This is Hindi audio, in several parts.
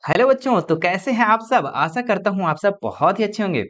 हेलो बच्चों, तो कैसे हैं आप सब। आशा करता हूँ आप सब बहुत ही अच्छे होंगे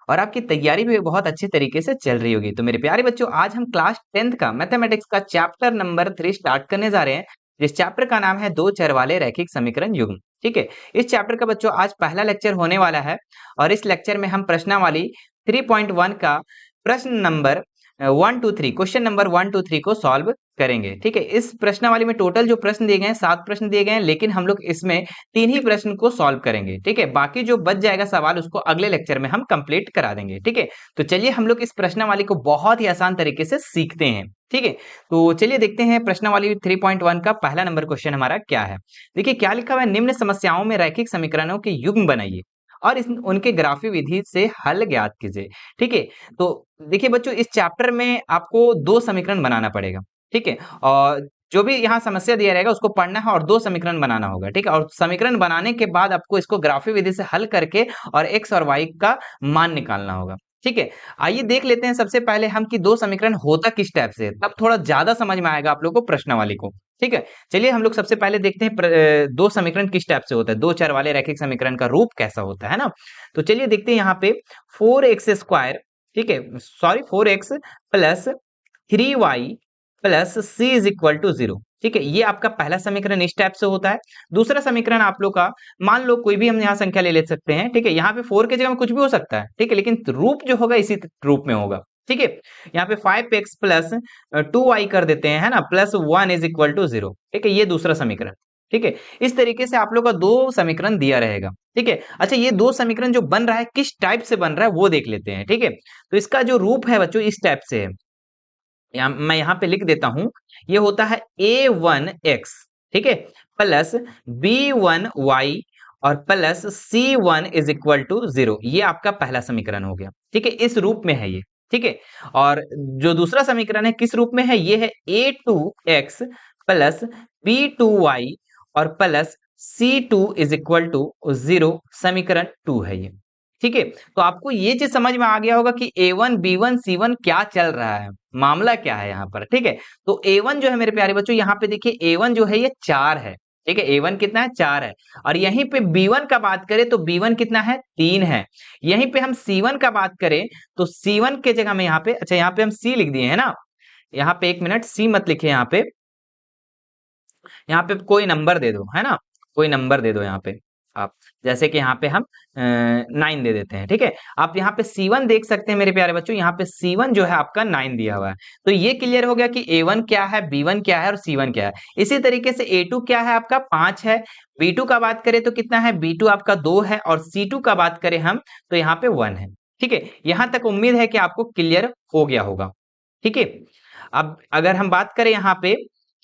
और आपकी तैयारी भी बहुत अच्छे तरीके से चल रही होगी। तो मेरे प्यारे बच्चों, आज हम क्लास 10th का मैथमेटिक्स का चैप्टर नंबर 3 स्टार्ट करने जा रहे हैं, जिस चैप्टर का नाम है दो चर वाले रैखिक समीकरण युग्म। ठीक है, इस चैप्टर का बच्चों आज पहला लेक्चर होने वाला है और इस लेक्चर में हम प्रश्नावली 3.1 का प्रश्न नंबर 1 2 3 क्वेश्चन नंबर 1 2 3 को सॉल्व करेंगे। ठीक है, इस प्रश्नावली में टोटल जो प्रश्न दिए गए हैं 7 प्रश्न दिए गए हैं, लेकिन हम लोग इसमें 3 ही प्रश्न को सॉल्व करेंगे। ठीक है, बाकी जो बच जाएगा सवाल उसको अगले लेक्चर में हम कंप्लीट करा देंगे। ठीक है, तो चलिए हम लोग इस प्रश्नावली को बहुत ही आसान तरीके से सीखते हैं। ठीक है, तो चलिए देखते हैं प्रश्नावली 3.1 का पहला नंबर क्वेश्चन हमारा क्या है। देखिए क्या लिखा हुआ है, निम्न समस्याओं में रैखिक समीकरणों के युग्म बनाइए और उनके ग्राफी विधि से हल ज्ञात कीजिए। ठीक है, तो देखिए बच्चों, इस चैप्टर में आपको दो समीकरण बनाना पड़ेगा। ठीक है, और जो भी यहाँ समस्या दिया रहेगा उसको पढ़ना है और दो समीकरण बनाना होगा। ठीक है, और समीकरण बनाने के बाद आपको इसको ग्राफी विधि से हल करके और एक्स और वाई का मान निकालना होगा। ठीक है, आइए देख लेते हैं सबसे पहले हम कि दो समीकरण होता किस टाइप से है, तब थोड़ा ज्यादा समझ में आएगा आप लोगों को प्रश्नावली को। ठीक है, चलिए हम लोग सबसे पहले देखते हैं दो समीकरण किस टाइप से होता है, दो चर वाले रैखिक समीकरण का रूप कैसा होता है ना। तो चलिए देखते हैं यहाँ पे 4x², ठीक है, sorry 4x plus 3y plus C is equal to 0। ठीक है, ये आपका पहला समीकरण इस टाइप से होता है। दूसरा समीकरण आप लोग का, मान लो कोई भी हम यहाँ संख्या ले सकते हैं। ठीक है, यहाँ पे 4 के जगह में कुछ भी हो सकता है। ठीक है, लेकिन रूप जो होगा इसी रूप में होगा। ठीक है, यहाँ पे 5x प्लस 2y कर देते हैं, है ना, प्लस 1 इज इक्वल टू 0। ठीक है, ये दूसरा समीकरण। ठीक है, इस तरीके से आप लोग का दो समीकरण दिया रहेगा। ठीक है, अच्छा ये दो समीकरण जो बन रहा है किस टाइप से बन रहा है वो देख लेते हैं। ठीक है, तो इसका जो रूप है बच्चों इस टाइप से है, मैं यहाँ पे लिख देता हूं। ये होता है a1x, ठीक है, प्लस b1y और plus c1 is equal to 0। ये आपका पहला समीकरण हो गया। ठीक है, इस रूप में है ये। ठीक है, और जो दूसरा समीकरण है किस रूप में है, ये है a2x प्लस b2y और plus c2 is equal to 0। समीकरण 2 है ये। ठीक है, तो आपको ये चीज समझ में आ गया होगा कि a1 b1 c1 क्या चल रहा है, मामला क्या है यहाँ पर। ठीक है, तो a1 जो है मेरे प्यारे बच्चों, यहाँ पे देखिए a1 जो है ये 4 है। ठीक है, a1 कितना है, 4 है। और यहीं पे b1 का बात करें तो b1 कितना है, 3 है। यहीं पे हम c1 का बात करें तो c1 के जगह में यहाँ पे, अच्छा यहाँ पे हम c लिख दिए है ना। यहाँ पे एक मिनट, c मत लिखे यहाँ पे, यहाँ पे कोई नंबर दे दो, है ना, कोई नंबर दे दो यहाँ पे आप। जैसे कि यहाँ पे हम 9 दे देते हैं। ठीक है, आप यहाँ पे C1 देख सकते हैं मेरे प्यारे बच्चों, यहाँ पे C1 जो है आपका 9 दिया हुआ है। तो ये क्लियर हो गया कि A1 क्या है, B1 क्या है और C1 क्या है। इसी तरीके से A2 क्या है आपका, 5 है। B2 का बात करें तो कितना है, B2 आपका 2 है। और C2 का बात करें हम तो यहाँ पे 1 है। ठीक है, यहां तक उम्मीद है कि आपको क्लियर हो गया होगा। ठीक है, अब अगर हम बात करें यहाँ पे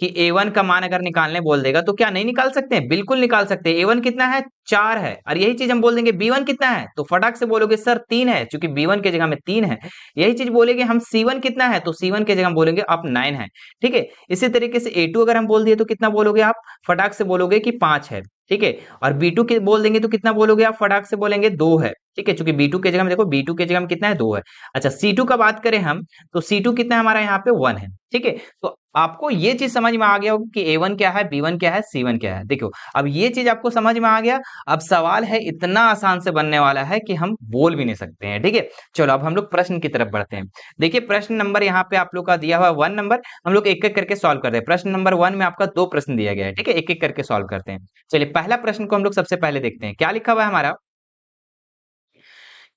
कि a1 का मान अगर निकालने बोल देगा तो क्या नहीं निकाल सकते हैं, बिल्कुल निकाल सकते हैं। a1 कितना है, 4 है। और यही चीज हम बोल देंगे b1 कितना है, तो फटाक से बोलोगे सर 3 है, क्योंकि b1 के जगह में 3 है। यही चीज बोलेंगे हम c1 कितना है, तो c1 के जगह हम बोलेंगे आप 9 है। ठीक है, इसी तरीके से a2 अगर हम बोल दिए तो कितना बोलोगे आप, फटाक से बोलोगे कि 5 है। ठीक है, और b2 के बोल देंगे तो कितना बोलोगे आप, फटाक से बोलेंगे 2 है। ठीक है, क्योंकि b2 के जगह में देखो, b2 के जगह में कितना है, 2 है। अच्छा c2 का बात करें हम तो c2 कितना है हमारा, यहाँ पे 1 है। ठीक है, तो आपको ये चीज समझ में आ गया होगा कि A1 क्या है, B1 क्या है, C1 क्या है। देखो अब ये चीज आपको समझ में आ गया। अब सवाल है इतना आसान से बनने वाला है कि हम बोल भी नहीं सकते हैं। ठीक है, चलो अब हम लोग प्रश्न की तरफ बढ़ते हैं। देखिए प्रश्न नंबर यहाँ पे आप लोग का दिया हुआ 1 नंबर, हम लोग एक एक करके सॉल्व करते हैं। प्रश्न नंबर 1 में आपका दो प्रश्न दिया गया है। ठीक है, एक एक करके सॉल्व करते हैं। चलिए पहला प्रश्न को हम लोग सबसे पहले देखते हैं, क्या लिखा हुआ है हमारा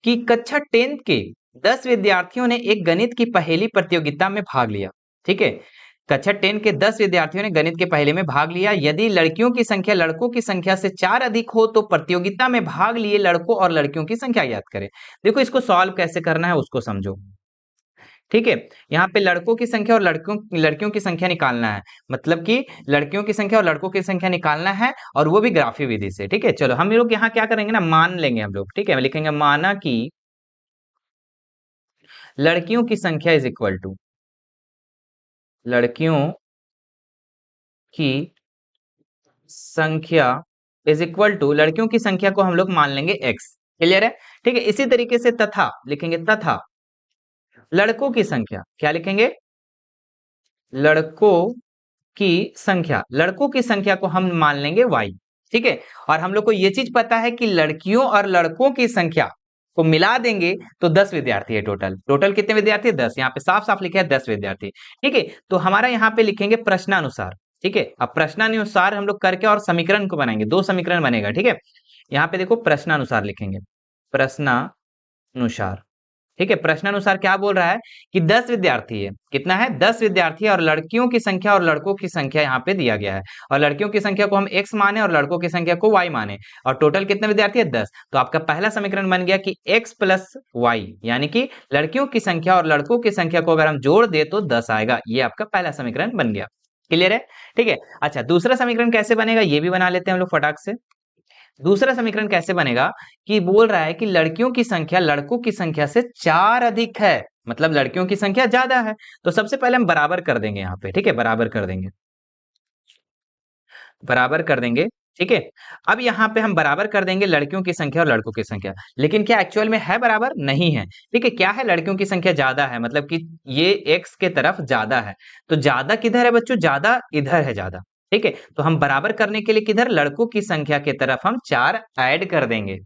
कि कक्षा 10th के 10 विद्यार्थियों ने एक गणित की पहेली प्रतियोगिता में भाग लिया। ठीक है, कक्षा 10 के 10 विद्यार्थियों ने गणित के पहेली में भाग लिया। यदि लड़कियों की संख्या लड़कों की संख्या से 4 अधिक हो तो प्रतियोगिता में भाग लिए लड़कों और लड़कियों की संख्या ज्ञात करें। देखो इसको सॉल्व कैसे करना है उसको समझो। ठीक है, यहाँ पे लड़कों की संख्या और लड़कियों की संख्या निकालना है, मतलब कि लड़कियों की संख्या और लड़कों की संख्या निकालना है, और वो भी ग्राफी विधि से। ठीक है, चलो हम लोग यहाँ क्या करेंगे ना, मान लेंगे हम लोग। ठीक है, लिखेंगे माना कि लड़कियों की संख्या इज इक्वल टू, लड़कियों की संख्या इज इक्वल टू, लड़कियों की संख्या को हम लोग मान लेंगे x। क्लियर है। ठीक है, इसी तरीके से तथा लिखेंगे, तथा लड़कों की संख्या क्या लिखेंगे, लड़कों की संख्या, लड़कों की संख्या को हम मान लेंगे y। ठीक है। और हम लोग को ये चीज पता है कि लड़कियों और लड़कों की संख्या को मिला देंगे तो 10 विद्यार्थी है टोटल। टोटल कितने विद्यार्थी है? 10। यहाँ पे साफ साफ लिखा है 10 विद्यार्थी। ठीक है, तो हमारा यहाँ पे लिखेंगे प्रश्नानुसार। ठीक है, अब प्रश्नानुसार हम लोग करके और समीकरण को बनाएंगे, 2 समीकरण बनेगा। ठीक है, यहाँ पे देखो प्रश्नानुसार लिखेंगे, प्रश्नानुसार। ठीक है, प्रश्नानुसार क्या बोल रहा है कि 10 विद्यार्थी है। कितना है? 10 विद्यार्थी है, और लड़कियों की संख्या और लड़कों की संख्या यहाँ पे दिया गया है। और लड़कियों की संख्या को हम x माने और लड़कों की संख्या को y माने, और टोटल कितने विद्यार्थी है? 10। तो आपका पहला समीकरण बन गया कि x प्लस वाई, यानी कि लड़कियों की संख्या और लड़कों की संख्या को अगर हम जोड़ दे तो 10 आएगा। ये आपका पहला समीकरण बन गया। क्लियर है? ठीक है। अच्छा, दूसरा समीकरण कैसे बनेगा ये भी बना लेते हैं हम लोग फटाक से। दूसरा समीकरण कैसे बनेगा कि बोल रहा है कि लड़कियों की संख्या लड़कों की संख्या से 4 अधिक है, मतलब लड़कियों की संख्या ज्यादा है। तो सबसे पहले हम बराबर कर देंगे यहाँ पे। ठीक है, बराबर कर देंगे, बराबर कर देंगे। ठीक है, अब यहाँ पे हम बराबर कर देंगे लड़कियों की संख्या और लड़कों की संख्या, लेकिन क्या एक्चुअल में है बराबर? नहीं है। ठीक है, क्या है? लड़कियों की संख्या ज्यादा है, मतलब कि ये x के तरफ ज्यादा है। तो ज्यादा किधर है बच्चों? ज्यादा इधर है ज्यादा। ठीक है, तो हम बराबर करने के लिए किधर? लड़कों की संख्या की तरफ हम 4 ऐड कर देंगे।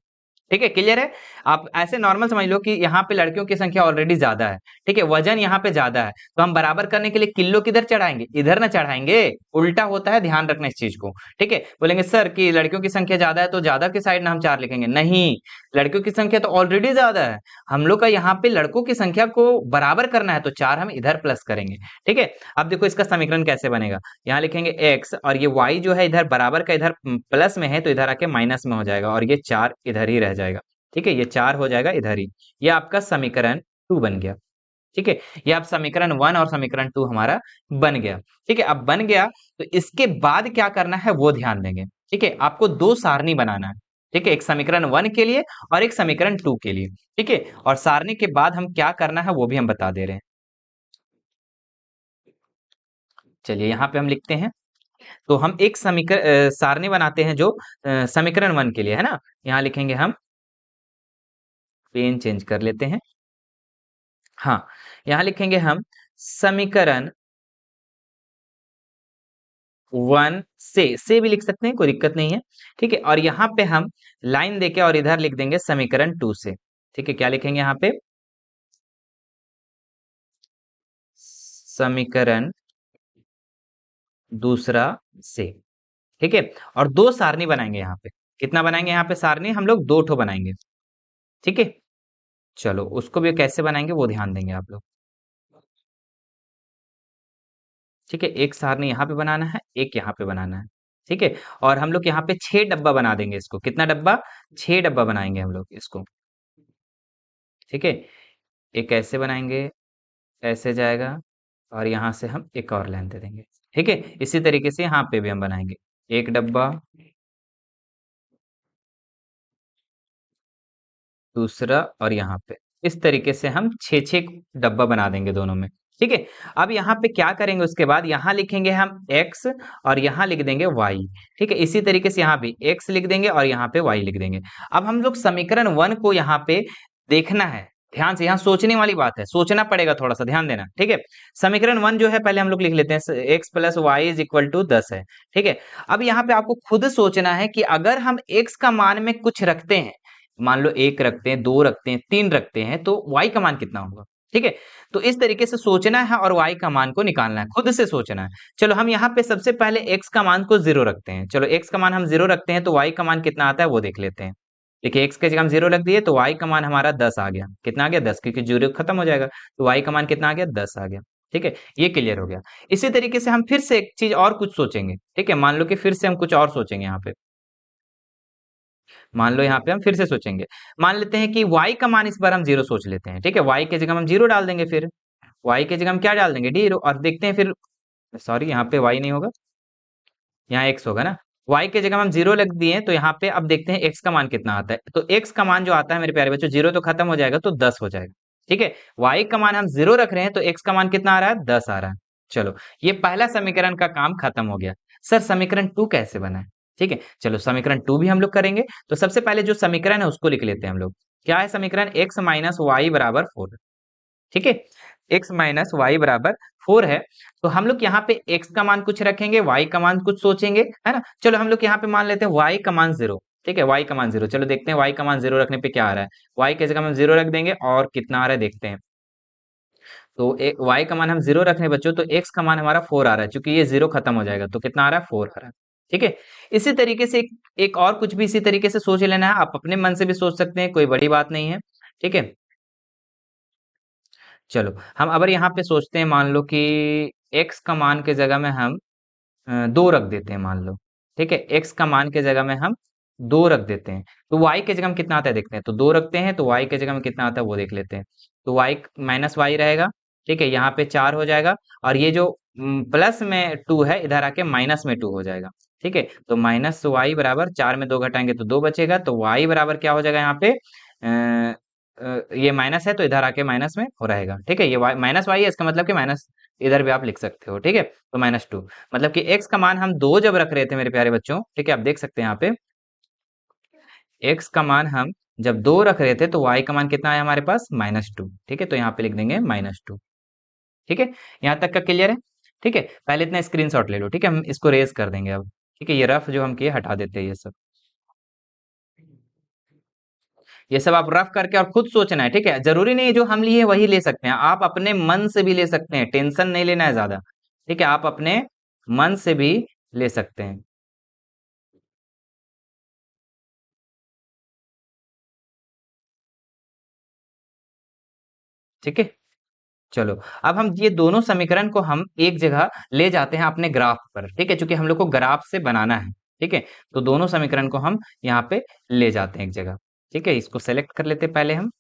ठीक है, क्लियर है? आप ऐसे नॉर्मल समझ लो कि यहाँ पे लड़कियों की संख्या ऑलरेडी ज्यादा है। ठीक है, वजन यहाँ पे ज्यादा है, तो हम बराबर करने के लिए किलो किधर चढ़ाएंगे? इधर ना चढ़ाएंगे, उल्टा होता है, ध्यान रखना इस चीज को। ठीक है, बोलेंगे सर कि लड़कियों की संख्या ज्यादा है तो ज्यादा के साइड ना हम 4 लिखेंगे। नहीं, लड़कियों की संख्या तो ऑलरेडी ज्यादा है, हम लोग का यहाँ पे लड़कों की संख्या को बराबर करना है, तो 4 हम इधर प्लस करेंगे। ठीक है, अब देखो इसका समीकरण कैसे बनेगा। यहाँ लिखेंगे x, और ये y जो है इधर बराबर का इधर प्लस में है, तो इधर आके माइनस में हो जाएगा, और ये 4 इधर ही रह जाएगा। ठीक है, ये 4 हो जाएगा इधर ही। ये आपका समीकरण 2 बन गया। ठीक है, ये आप समीकरण 1 और समीकरण 2 हमारा बन गया। ठीक है, अब बन गया तो इसके बाद क्या करना है वो ध्यान देंगे। ठीक है, आपको 2 सारणी बनाना है। ठीक है, एक समीकरण 1 के लिए और एक समीकरण 2 के लिए। ठीक है, और सारणी के बाद हम क्या करना है वो भी हम बता दे रहे हैं। चलिए यहाँ पे हम लिखते हैं, तो हम एक समीकरण सारणी बनाते हैं जो समीकरण 1 के लिए है ना। यहाँ लिखेंगे हम, पेन चेंज कर लेते हैं। हाँ, यहाँ लिखेंगे हम समीकरण 1 से भी लिख सकते हैं, कोई दिक्कत नहीं है। ठीक है, और यहाँ पे हम लाइन देके और इधर लिख देंगे समीकरण 2 से। ठीक है, क्या लिखेंगे यहाँ पे? समीकरण दूसरा से। ठीक है, और 2 सारणी बनाएंगे यहाँ पे। कितना बनाएंगे यहाँ पे सारणी? हम लोग 2 ठो बनाएंगे। ठीक है, चलो उसको भी कैसे बनाएंगे वो ध्यान देंगे आप लोग। ठीक है, एक सारणी यहाँ पे बनाना है, एक यहाँ पे बनाना है। ठीक है, और हम लोग यहाँ पे 6 डब्बा बना देंगे इसको। कितना डब्बा? 6 डब्बा बनाएंगे हम लोग इसको। ठीक है, एक ऐसे बनाएंगे, ऐसे जाएगा, और यहाँ से हम एक और लाइन दे देंगे। ठीक है, इसी तरीके से यहाँ पे भी हम बनाएंगे, एक डब्बा, दूसरा, और यहाँ पे इस तरीके से हम 6-6 डब्बा बना देंगे दोनों में। ठीक है, अब यहाँ पे क्या करेंगे उसके बाद? यहाँ लिखेंगे हम x और यहाँ लिख देंगे y। ठीक है, इसी तरीके से यहाँ भी x लिख देंगे और यहाँ पे y लिख देंगे। अब हम लोग समीकरण 1 को यहाँ पे देखना है ध्यान से, यहाँ सोचने वाली बात है, सोचना पड़ेगा, थोड़ा सा ध्यान देना। ठीक है, समीकरण 1 जो है पहले हम लोग लिख लेते हैं, x plus y is equal to 10 है। ठीक है, अब यहाँ पे आपको खुद सोचना है कि अगर हम x का मान में कुछ रखते हैं, मान लो 1 रखते हैं, 2 रखते हैं, 3 रखते हैं, तो y का मान कितना होगा? ठीक है, तो इस तरीके से सोचना है और y का मान को निकालना है, खुद से सोचना है। चलो हम यहाँ पे सबसे पहले x का मान को 0 रखते हैं। चलो x का मान हम 0 रखते हैं, तो y का मान कितना आता है वो देख लेते हैं। देखिए, x के जगह हम 0 रख दिए तो y का मान हमारा 10 आ गया। कितना आ गया? 10, क्योंकि 0 खत्म हो जाएगा, तो y का मान कितना आ गया? 10 आ गया। ठीक है, ये क्लियर हो गया। इसी तरीके से हम फिर से एक चीज और कुछ सोचेंगे। ठीक है, मान लो कि फिर से हम कुछ और सोचेंगे यहाँ पे। मान लो यहाँ पे हम फिर से सोचेंगे, मान लेते हैं कि y का मान इस बार हम 0 सोच लेते हैं। ठीक है, y के जगह हम 0 डाल देंगे, फिर y के जगह हम क्या डाल देंगे? 0, और देखते हैं फिर, सॉरी यहाँ पे y नहीं होगा, यहाँ x होगा ना। y के जगह हम 0 लग दिए, तो यहाँ पे अब देखते हैं x का मान कितना आता है। तो x का मान जो आता है मेरे प्यारे बच्चों, 0 तो खत्म हो जाएगा, तो 10 हो जाएगा। ठीक है, y का मान हम 0 रख रहे हैं, तो x का मान कितना आ रहा है? 10 आ रहा है। चलो, ये पहला समीकरण का काम खत्म हो गया। सर समीकरण 2 कैसे बना है? ठीक है, चलो समीकरण 2 भी हम लोग करेंगे। तो सबसे पहले जो समीकरण है उसको लिख लेते हैं हम लोग। क्या है समीकरण? x माइनस वाई बराबर 4। ठीक है, x माइनस वाई बराबर 4 है। तो हम लोग यहाँ पे x का मान कुछ रखेंगे, y का मान कुछ सोचेंगे, है ना। चलो हम लोग यहाँ पे मान लेते हैं y का मान 0। ठीक है, y का मान 0। चलो देखते हैं y का मान 0 रखने पे क्या आ रहा है। y की जगह हम 0 रख देंगे और कितना आ रहा है देखते हैं। तो एक y का मान हम 0 रख रहे हैं बच्चों, तो x का मान हमारा 4 आ रहा है, क्योंकि ये 0 खत्म हो जाएगा तो कितना आ रहा है, 4 आ रहा है। ठीक है, इसी तरीके से एक और कुछ भी इसी तरीके से सोच लेना है। आप अपने मन से भी सोच सकते हैं, कोई बड़ी बात नहीं है। ठीक है, चलो हम अगर यहाँ पे सोचते हैं, मान लो कि x का मान के जगह में हम 2 रख देते हैं, मान लो। ठीक है, x का मान के जगह में हम 2 रख देते हैं, तो y के जगह में कितना आता है देखते हैं। तो 2 रखते हैं तो y के जगह में कितना आता है वो देख लेते हैं। तो y माइनस वाई रहेगा। ठीक है, यहाँ पे 4 हो जाएगा, और ये जो प्लस में 2 है इधर आके माइनस में 2 हो जाएगा। ठीक है, तो माइनस वाई बराबर 4 में 2 घटाएंगे तो 2 बचेगा, तो y बराबर क्या हो जाएगा यहाँ पे, ये माइनस है तो इधर आके माइनस में हो रहेगा। ठीक है, ये y माइनस वाई है, इसका मतलब कि माइनस इधर भी आप लिख सकते हो। ठीक है, तो -2, मतलब कि x का मान हम 2 जब रख रहे थे मेरे प्यारे बच्चों, ठीक है, आप देख सकते हैं यहाँ पे x का मान हम जब 2 रख रहे थे तो y का मान कितना है हमारे पास, -2। ठीक है, तो यहाँ पे लिख देंगे -2। ठीक है, यहाँ तक का क्लियर है। ठीक है, पहले इतना स्क्रीनशॉट ले लो। ठीक है, हम इसको रेज कर देंगे अब। ठीक है, ये रफ जो हम किए हटा देते हैं ये सब। ये सब आप रफ करके और खुद सोचना है। ठीक है, जरूरी नहीं है जो हम लिए वही ले सकते हैं, आप अपने मन से भी ले सकते हैं, टेंशन नहीं लेना है ज्यादा। ठीक है, आप अपने मन से भी ले सकते हैं। ठीक है, चलो अब हम ये दोनों समीकरण को हम एक जगह ले जाते हैं अपने ग्राफ पर। ठीक है, क्योंकि हम लोग को ग्राफ से बनाना है। ठीक है, तो दोनों समीकरण को हम यहाँ पे ले जाते हैं एक जगह। ठीक है, इसको सेलेक्ट कर लेते हैं पहले हम,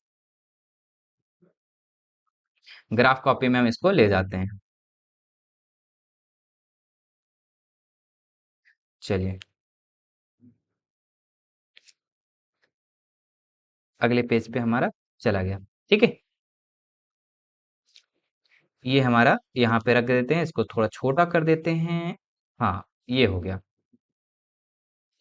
ग्राफ कॉपी में हम इसको ले जाते हैं। चलिए अगले पेज पे हमारा चला गया। ठीक है, ये हमारा यहाँ पे रख देते हैं, इसको थोड़ा छोटा कर देते हैं। हाँ, ये हो गया।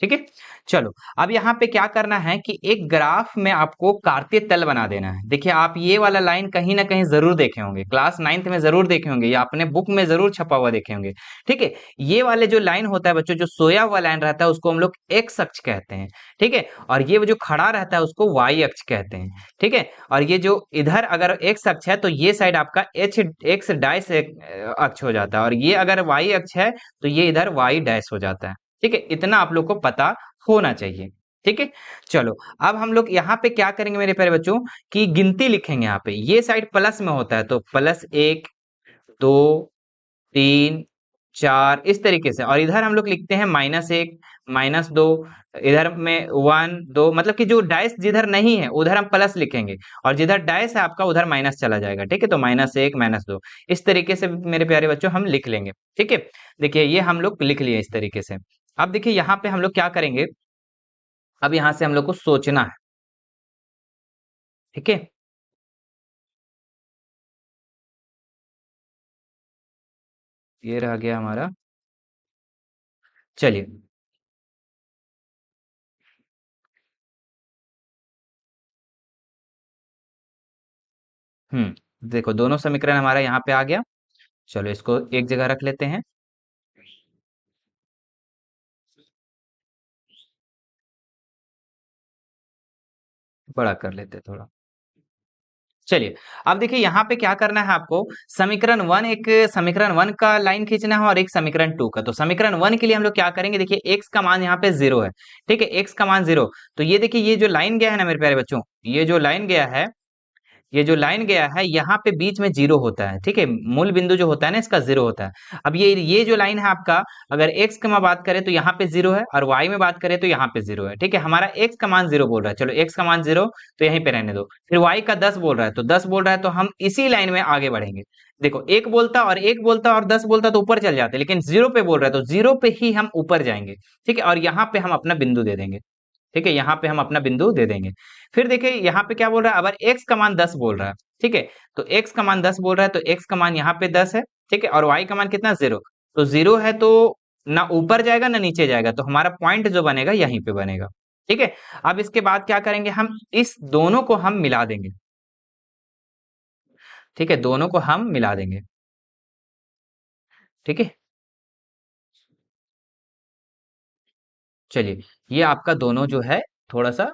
ठीक है, चलो अब यहाँ पे क्या करना है कि एक ग्राफ में आपको कार्तीय तल बना देना है। देखिए आप ये वाला लाइन कहीं ना कहीं जरूर देखे होंगे, क्लास 9th में जरूर देखे होंगे, या अपने बुक में जरूर छपा हुआ देखे होंगे। ठीक है, ये वाले जो लाइन होता है बच्चों, जो सोया हुआ लाइन रहता है उसको हम लोग एक्स अक्ष कहते हैं। ठीक है, और ये जो खड़ा रहता है उसको वाई अक्ष कहते हैं। ठीक है, और ये जो इधर अगर एक्स अक्ष है तो ये साइड आपका एच एक्स डैश अक्ष हो जाता है, और ये अगर वाई अक्ष है तो ये इधर वाई डैश हो जाता है। ठीक है, इतना आप लोग को पता होना चाहिए। ठीक है, चलो अब हम लोग यहाँ पे क्या करेंगे मेरे प्यारे बच्चों, कि गिनती लिखेंगे। यहाँ पे ये साइड प्लस में होता है तो +1 2 3 4 इस तरीके से, और इधर हम लोग लिखते हैं -1 -2, इधर में 1 2, मतलब कि जो डैश जिधर नहीं है उधर हम प्लस लिखेंगे, और जिधर डैश है आपका उधर माइनस चला जाएगा। ठीक है, तो -1 -2 इस तरीके से मेरे प्यारे बच्चों हम लिख लेंगे। ठीक है, देखिए ये हम लोग लिख लिए इस तरीके से। अब देखिए यहाँ पे हम लोग क्या करेंगे, अब यहाँ से हम लोग को सोचना है। ठीक है, ये रह गया हमारा। चलिए, देखो दोनों समीकरण हमारा यहाँ पे आ गया। चलो इसको एक जगह रख लेते हैं, बड़ा कर लेते हैं थोड़ा। चलिए अब देखिए यहाँ पे क्या करना है आपको, समीकरण वन, एक समीकरण वन का लाइन खींचना है और एक समीकरण टू का। तो समीकरण वन के लिए हम लोग क्या करेंगे, देखिए एक्स का मान यहाँ पे 0 है। ठीक है, एक्स का मान 0, तो ये देखिए ये जो लाइन गया है ना मेरे प्यारे बच्चों, ये जो लाइन गया है, ये जो लाइन गया है यहाँ पे बीच में 0 होता है। ठीक है, मूल बिंदु जो होता है ना इसका 0 होता है। अब ये जो लाइन है आपका, अगर x का में बात करें तो यहाँ पे 0 है, और y में बात करें तो यहाँ पे 0 है। ठीक है, हमारा x का मान 0 बोल रहा है, चलो x का मान 0 तो यहीं पे रहने दो। फिर y का 10 बोल रहा है, तो 10 बोल रहा है तो हम इसी लाइन में आगे बढ़ेंगे। देखो एक बोलता और एक बोलता और 10 बोलता तो ऊपर चल जाते, लेकिन 0 पे बोल रहा है तो 0 पे ही हम ऊपर जाएंगे। ठीक है, और यहाँ पे हम अपना बिंदु दे देंगे। ठीक है, यहाँ पे हम अपना बिंदु दे देंगे। फिर देखिए यहाँ पे क्या बोल रहा है, अगर x का मान 10 बोल रहा है, ठीक है, तो x का मान 10 बोल रहा है तो x का मान यहाँ पे 10 है। ठीक है, और y का मान कितना, 0, तो 0 है तो ना ऊपर जाएगा ना नीचे जाएगा, तो हमारा पॉइंट जो बनेगा यहीं पे बनेगा। ठीक है, अब इसके बाद क्या करेंगे, हम इस दोनों को हम मिला देंगे। ठीक है, दोनों को हम मिला देंगे। ठीक है, चलिए, ये आपका दोनों जो है थोड़ा सा,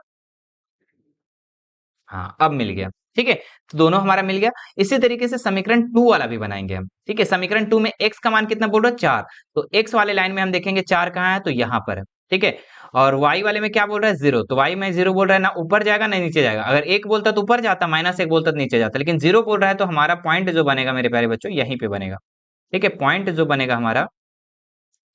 हाँ अब मिल गया। ठीक है, तो दोनों हमारा मिल गया। इसी तरीके से समीकरण टू वाला भी बनाएंगे हम। ठीक है, समीकरण टू में एक्स का मान कितना बोल रहा है, 4। तो एक्स वाले लाइन में हम देखेंगे 4 कहाँ है, तो यहाँ पर है। ठीक है, और वाई वाले में क्या बोल रहा है, 0। तो वाई में 0 बोल रहा है, ना ऊपर जाएगा ना नीचे जाएगा। अगर एक बोलता तो ऊपर जाता, -1 बोलता तो नीचे जाता, लेकिन 0 बोल रहा है, तो हमारा पॉइंट जो बनेगा मेरे प्यारे बच्चों, यहीं पे बनेगा। ठीक है, पॉइंट जो बनेगा हमारा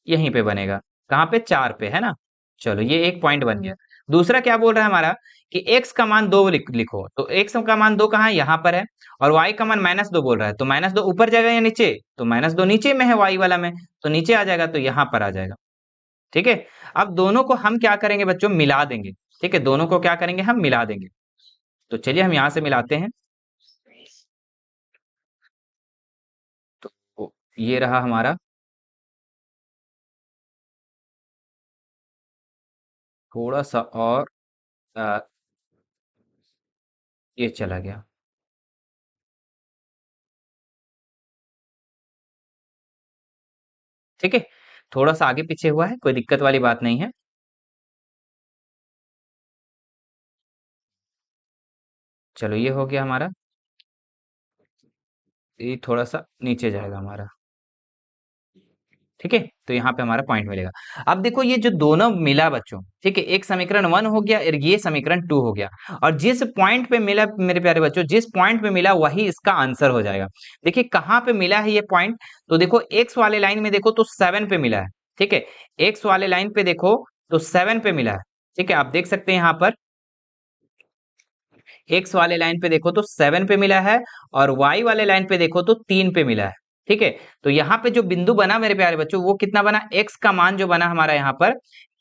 यहीं पे बनेगा। कहाँ पे, 4 पे, है ना। चलो, ये एक पॉइंट बन गया। दूसरा क्या बोल रहा है हमारा कि x का मान 2 लिखो। तो x का मान 2 कहाँ है, यहाँ पर है। और y का मान -2 बोल रहा है, तो -2 ऊपर जाएगा या नीचे, तो -2 नीचे में है y वाला में, तो नीचे आ जाएगा, तो यहाँ पर आ जाएगा। ठीक है, अब दोनों को हम क्या करेंगे बच्चों, मिला देंगे। ठीक है, दोनों को क्या करेंगे, हम मिला देंगे। तो चलिए हम यहाँ से मिलाते हैं। तो ये रहा हमारा, थोड़ा सा और, अ, ये चला गया। ठीक है, थोड़ा सा आगे पीछे हुआ है, कोई दिक्कत वाली बात नहीं है। चलो, ये हो गया हमारा। ये थोड़ा सा नीचे जाएगा हमारा। ठीक है, तो यहाँ पे हमारा पॉइंट मिलेगा। अब देखो, ये जो दोनों मिला बच्चों, ठीक है, एक समीकरण 1 हो गया और ये समीकरण 2 हो गया। और जिस पॉइंट पे मिला मेरे प्यारे बच्चों, जिस पॉइंट पे मिला वही इसका आंसर हो जाएगा। देखिए कहाँ पे मिला है ये पॉइंट, तो देखो एक्स वाले लाइन में देखो तो 7 पे मिला है। ठीक है, एक्स वाले लाइन पे देखो तो 7 पे मिला है। ठीक है, आप देख सकते हैं यहाँ पर एक्स वाले लाइन पे देखो तो 7 पे मिला है, और वाई वाले लाइन पे देखो तो 3 पे मिला है। ठीक है, तो यहाँ पे जो बिंदु बना मेरे प्यारे बच्चों, वो कितना बना, एक्स का मान जो बना हमारा यहाँ पर,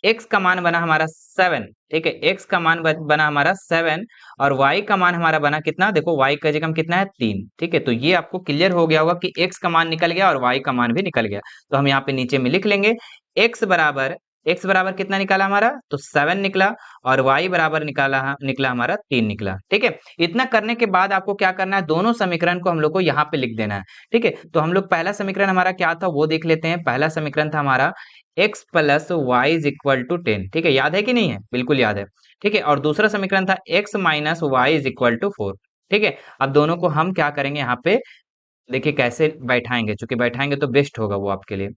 एक्स का मान बना हमारा 7। ठीक है, एक्स का मान बना हमारा 7, और वाई का मान हमारा बना कितना, देखो वाई का जगह कितना है, 3। ठीक है, तो ये आपको क्लियर हो गया होगा कि एक्स का मान निकल गया और वाई का मान भी निकल गया। तो हम यहाँ पे नीचे में लिख लेंगे, एक्स बराबर कितना निकाला हमारा, तो 7 निकला, और y बराबर निकला हमारा 3 निकला। ठीक है, इतना करने के बाद आपको क्या करना है, दोनों समीकरण को हम लोग को यहाँ पे लिख देना है। ठीक है, तो हम लोग पहला समीकरण हमारा क्या था वो देख लेते हैं। पहला समीकरण था हमारा x plus y is equal to 10। ठीक है, याद है कि नहीं है, बिल्कुल याद है। ठीक है, और दूसरा समीकरण था x minus y is equal to 4। ठीक है, अब दोनों को हम क्या करेंगे यहाँ पे, देखिए कैसे बैठाएंगे, चूंकि बैठाएंगे तो बेस्ट होगा वो आपके लिए।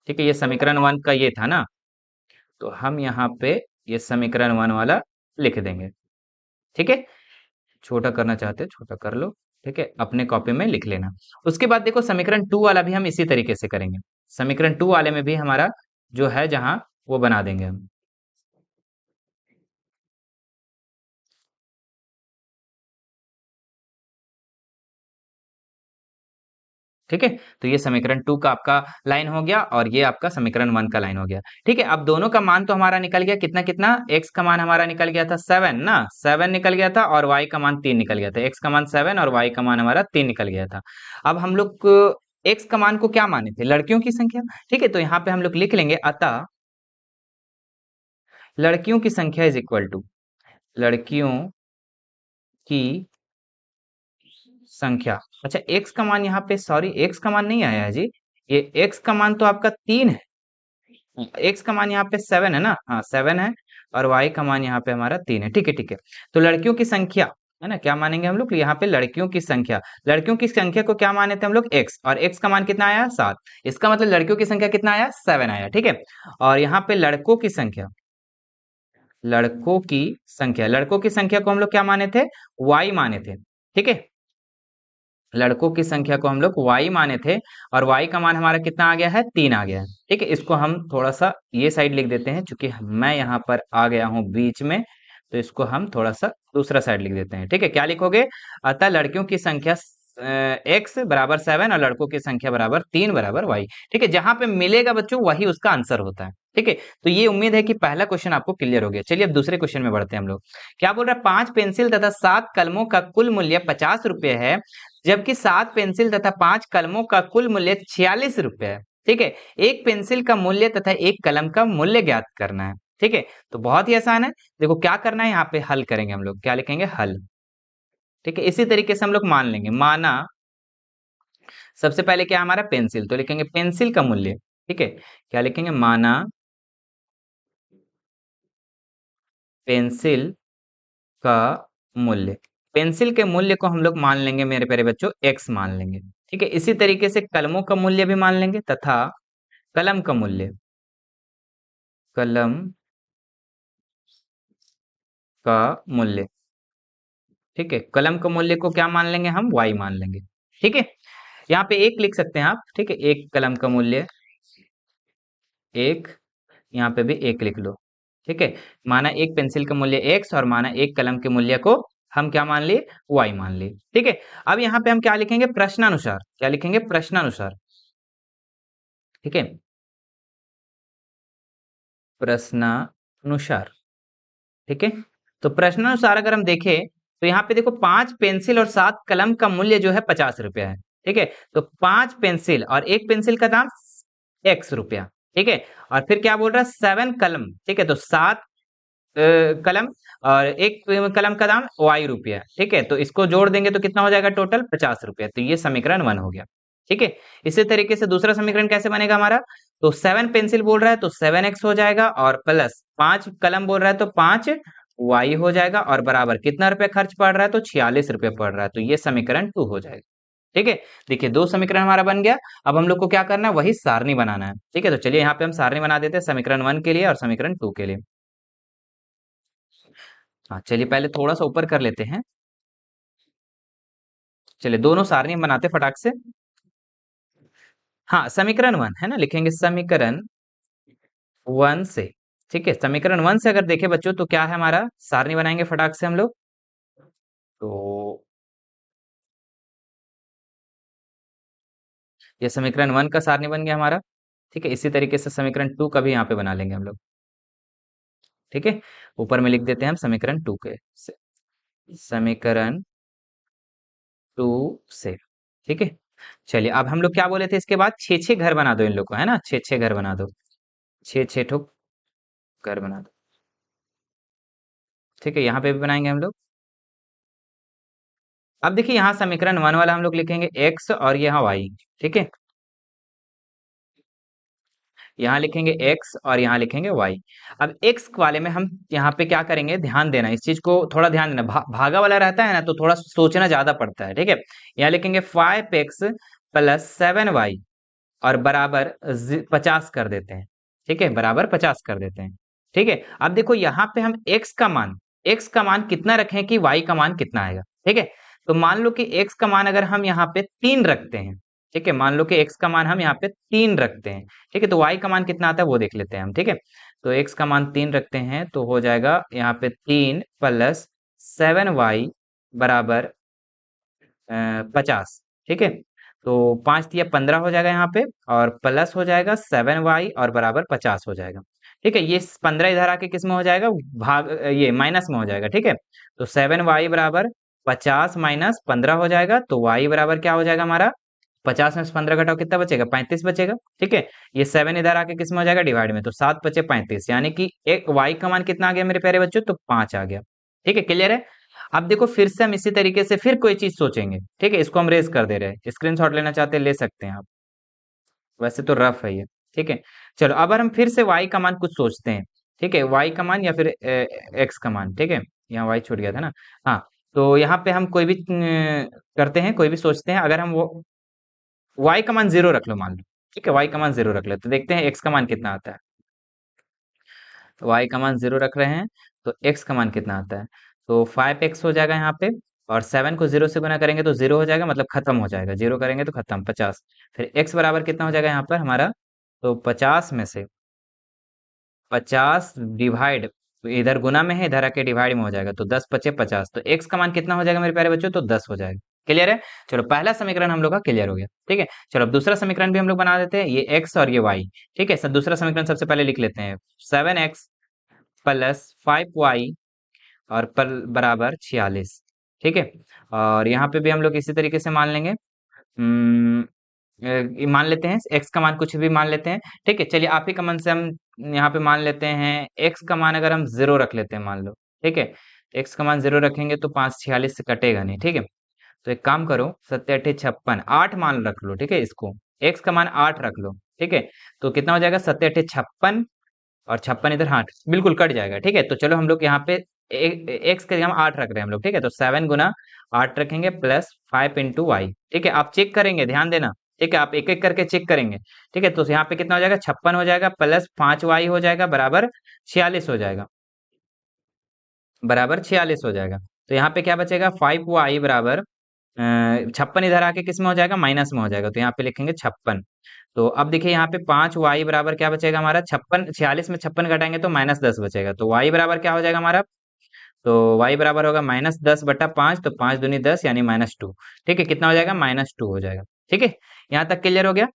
ठीक है, ये समीकरण 1 का ये था ना, तो हम यहाँ पे ये समीकरण 1 वाला लिख देंगे। ठीक है, छोटा करना चाहते हैं छोटा कर लो। ठीक है, अपने कॉपी में लिख लेना। उसके बाद देखो समीकरण 2 वाला भी हम इसी तरीके से करेंगे। समीकरण 2 वाले में भी हमारा जो है जहां, वो बना देंगे हम। ठीक है, तो ये समीकरण 2 का आपका लाइन हो गया, और ये आपका समीकरण 1 का लाइन हो गया। ठीक है, अब दोनों का मान तो हमारा निकल गया, कितना कितना, x का मान हमारा निकल गया था 7 ना, 7 निकल गया था, और y का मान 3 निकल गया था। x का मान 7 और y का मान हमारा 3 निकल गया था। अब हम लोग x का मान को क्या माने थे, लड़कियों की संख्या। ठीक है, तो यहाँ पे हम लोग लिख लेंगे, अतः लड़कियों की संख्या इज इक्वल टू, लड़कियों की संख्या। अच्छा, x का मान यहाँ पे, सॉरी x का मान नहीं आया है जी, ये x का मान तो आपका 3 है। एक्स का मान यहाँ पे 7 है ना, हाँ 7 है, और वाई का मान यहाँ पे हमारा 3 है। ठीक है, ठीक है, तो लड़कियों की संख्या है ना, क्या मानेंगे हम लोग, यहाँ पे लड़कियों की संख्या, लड़कियों की संख्या को क्या माने थे हम लोग, एक्स, और एक्स का मान कितना आया, 7। इसका मतलब लड़कियों की संख्या कितना आया, 7 आया। ठीक है, और यहाँ पे लड़कों की संख्या, लड़कों की संख्या को हम लोग क्या माने थे, वाई माने थे। ठीक है, लड़कों की संख्या को हम लोग y माने थे, और y का मान हमारा कितना आ गया है, 3 आ गया है। ठीक है, इसको हम थोड़ा सा ये साइड लिख देते हैं, क्योंकि मैं यहाँ पर आ गया हूँ बीच में, तो इसको हम थोड़ा सा दूसरा साइड लिख देते हैं। ठीक है, क्या लिखोगे, अतः लड़कियों की संख्या x बराबर 7 और लड़कों की संख्या बराबर 3 बराबर y। ठीक है, जहां पे मिलेगा बच्चों वही उसका आंसर होता है। ठीक है, तो ये उम्मीद है कि पहला क्वेश्चन आपको क्लियर हो गया। चलिए अब दूसरे क्वेश्चन में बढ़ते हैं हम लोग। क्या बोल रहा है, 5 पेंसिल तथा 7 कलमों का कुल मूल्य 50 रुपए है, जबकि 7 पेंसिल तथा 5 कलमों का कुल मूल्य 46 रुपए है। ठीक है, एक पेंसिल का मूल्य तथा एक कलम का मूल्य ज्ञात करना है। ठीक है, तो बहुत ही आसान है। देखो क्या करना है, यहाँ पे हल करेंगे हम लोग, क्या लिखेंगे, हल। ठीक है, इसी तरीके से हम लोग मान लेंगे। माना सबसे पहले क्या है हमारा पेंसिल, तो लिखेंगे पेंसिल का मूल्य। ठीक है, क्या लिखेंगे? माना पेंसिल का मूल्य। पेंसिल के मूल्य को हम लोग मान लेंगे मेरे प्यारे बच्चों एक्स मान लेंगे। ठीक है, इसी तरीके से कलमों का मूल्य भी मान लेंगे तथा कलम का मूल्य, कलम का मूल्य। ठीक है, कलम के मूल्य को क्या मान लेंगे हम? y मान लेंगे। ठीक है, यहाँ पे एक लिख सकते हैं आप। ठीक है, एक कलम का मूल्य एक, यहाँ पे भी एक लिख लो। ठीक है, माना एक पेंसिल का मूल्य x और माना एक कलम के मूल्य को हम क्या मान लिए? y मान लिए। ठीक है, अब यहाँ पे हम क्या लिखेंगे? प्रश्नानुसार। क्या लिखेंगे? प्रश्नानुसार। ठीक है, प्रश्नानुसार। ठीक है, तो प्रश्नानुसार अगर हम देखें तो यहाँ पे देखो 5 पेंसिल और 7 कलम का मूल्य जो है 50 रुपया है। ठीक है, तो 5 पेंसिल और एक पेंसिल का दाम x रुपया। ठीक है, और फिर क्या बोल रहा है? 7 कलम। ठीक है, तो 7 कलम और एक कलम का दाम y रुपया। ठीक है, तो इसको जोड़ देंगे तो कितना हो जाएगा? टोटल 50 रुपया। तो ये समीकरण 1 हो गया। ठीक है, इसी तरीके से दूसरा समीकरण कैसे बनेगा हमारा? तो 7 पेंसिल बोल रहा है तो 7x हो जाएगा और प्लस 5 कलम बोल रहा है तो 5y हो जाएगा और बराबर कितना रुपया खर्च पड़ रहा है? तो 46 रुपया पड़ रहा है। तो ये समीकरण 2 हो जाएगा। ठीक है, देखिए दो समीकरण हमारा बन गया। अब हम लोग को क्या करना है? वही सारणी बनाना है। ठीक है, तो चलिए यहाँ पे हम सारणी बना देते हैं समीकरण 1 के लिए और समीकरण 2 के लिए। हाँ, चलिए पहले थोड़ा सा ऊपर कर लेते हैं। चलिए दोनों सारणी हम बनाते हैं फटाक से। हाँ, समीकरण 1 है ना, लिखेंगे समीकरण 1 से। ठीक है, समीकरण 1 से अगर देखें बच्चों तो क्या है हमारा? सारणी बनाएंगे फटाक से हम लोग। तो ये समीकरण 1 का सारणी बन गया हमारा। ठीक है, इसी तरीके से समीकरण 2 का भी यहाँ पे बना लेंगे हम लोग। ठीक है, ऊपर में लिख देते हैं हम समीकरण 2 के समीकरण 2 से। ठीक है, चलिए अब हम लोग क्या बोले थे इसके बाद? 6-6 घर बना दो इन लोग को, है ना? 6-6 घर बना दो। 6-6 ठो घर बना दो। ठीक है, यहाँ पे भी बनाएंगे हम लोग। अब देखिए यहाँ समीकरण 1 वाला हम लोग लिखेंगे x और यहाँ y। ठीक है, यहाँ लिखेंगे x और यहाँ लिखेंगे y। अब x वाले में हम यहाँ पे क्या करेंगे? ध्यान देना, इस चीज को थोड़ा ध्यान देना। भागा वाला रहता है ना तो थोड़ा सोचना ज्यादा पड़ता है। ठीक है, यहाँ लिखेंगे 5x प्लस 7y और बराबर 50 कर देते हैं। ठीक है, बराबर 50 कर देते हैं। ठीक है, अब देखो यहाँ पे हम x का मान कितना रखें कि y का मान कितना आएगा? ठीक है, तो मान लो कि x का मान अगर हम यहाँ पे 3 रखते हैं। ठीक है, मान लो कि x का मान हम यहाँ पे 3 रखते हैं। ठीक है, तो y का मान कितना आता है वो देख लेते हैं हम। ठीक है, तो x का मान 3 रखते हैं तो हो जाएगा यहाँ पे 3 प्लस 7y बराबर 50। ठीक है, तो 5 × 3 = 15 हो जाएगा यहाँ पे और प्लस हो जाएगा 7y और बराबर 50 हो जाएगा। ठीक है, ये 15 इधर आके किस में हो जाएगा? ये माइनस में हो जाएगा। ठीक है, तो 7y बराबर 50 माइनस 15 हो जाएगा तो y बराबर क्या हो जाएगा हमारा? 50 में से 15 घटाओ कितना बचेगा? 35 बचेगा। ठीक है, ये 7 इधर आके किस में हो जाएगा? डिवाइड में, तो 7 बचे 35, यानी कि एक y का मान कितना आ गया मेरे प्यारे बच्चों? तो 5 आ गया। ठीक है, क्लियर है? अब देखो फिर से हम इसी तरीके से फिर कोई चीज सोचेंगे। ठीक है, इसको हम रेज कर दे रहे हैं। स्क्रीनशॉट लेना चाहते हैं ले सकते हैं आप, वैसे तो रफ है ये। ठीक है, चलो अब हम फिर से y का मान कुछ सोचते हैं। ठीक है, y का मान या फिर x का मान। ठीक है, यहाँ y छूट गया था ना। हाँ, तो यहाँ पे हम कोई भी करते हैं, कोई भी सोचते हैं। अगर हम वो y का मान 0 रख लो मान लो। ठीक है, y का मान 0 रख ले तो देखते हैं x का मान कितना आता है। तो y का मान 0 रख रहे हैं तो x का मान कितना आता है? तो 5x हो जाएगा यहाँ पे और 7 को 0 से गुना करेंगे तो 0 हो जाएगा, मतलब खत्म हो जाएगा। 0 करेंगे तो खत्म 50। फिर x बराबर कितना हो जाएगा यहाँ पर हमारा? तो 50 में से 50 डिवाइड, इधर गुना में है इधर आके डिवाइड में हो जाएगा तो 10 बचे 50। तो x का मान कितना हो जाएगा मेरे प्यारे बच्चों? तो 10 हो जाएगा। क्लियर है? चलो पहला समीकरण हम लोग का क्लियर हो गया। ठीक है, चलो अब दूसरा समीकरण भी हम लोग बना देते हैं। ये x और ये y। ठीक है, दूसरा समीकरण सबसे पहले लिख लेते हैं। 7x प्लस 5y और पर बराबर 46। ठीक है, और यहाँ पे भी हम लोग इसी तरीके से मान लेंगे। ये मान लेते हैं x का मान कुछ भी मान लेते हैं। ठीक है, चलिए आप ही का मन से हम यहाँ पे मान लेते हैं x का मान अगर हम 0 रख लेते हैं मान लो। ठीक है, x का मान 0 रखेंगे तो 5 46 से कटेगा नहीं, ठीक है। तो एक काम करो, 7 8 56 8 मान रख लो, ठीक है। इसको x का मान 8 रख लो, ठीक है। तो कितना हो जाएगा, 7 8 56 और 56 इधर, हाँ बिल्कुल कट जाएगा, ठीक है। तो चलो हम लोग यहाँ पे एक्स के जगह हम 8 रख रहे हैं हम लोग, ठीक है। तो 7 गुना 8 रखेंगे प्लस 5 × y, ठीक है। आप चेक करेंगे, ध्यान देना, ठीक है। आप एक एक करके चेक करेंगे, ठीक है। तो यहाँ पे कितना हो जाएगा, 56 हो जाएगा प्लस 5y हो जाएगा बराबर 46 हो जाएगा, बराबर 46 हो जाएगा। तो यहाँ पे क्या बचेगा, 5y बराबर 56 इधर आके किस में हो जाएगा, माइनस में हो जाएगा। तो यहाँ पे लिखेंगे 56। तो अब देखिए यहाँ पे 5y बराबर क्या बचेगा हमारा, 56 46 में 56 घटाएंगे तो -10 बचेगा। तो y बराबर क्या हो जाएगा हमारा, तो y बराबर होगा -10/5, तो 5 दूनी 10 यानी -2, ठीक है। कितना हो जाएगा, -2 हो जाएगा, ठीक है। यहाँ तक क्लियर हो गया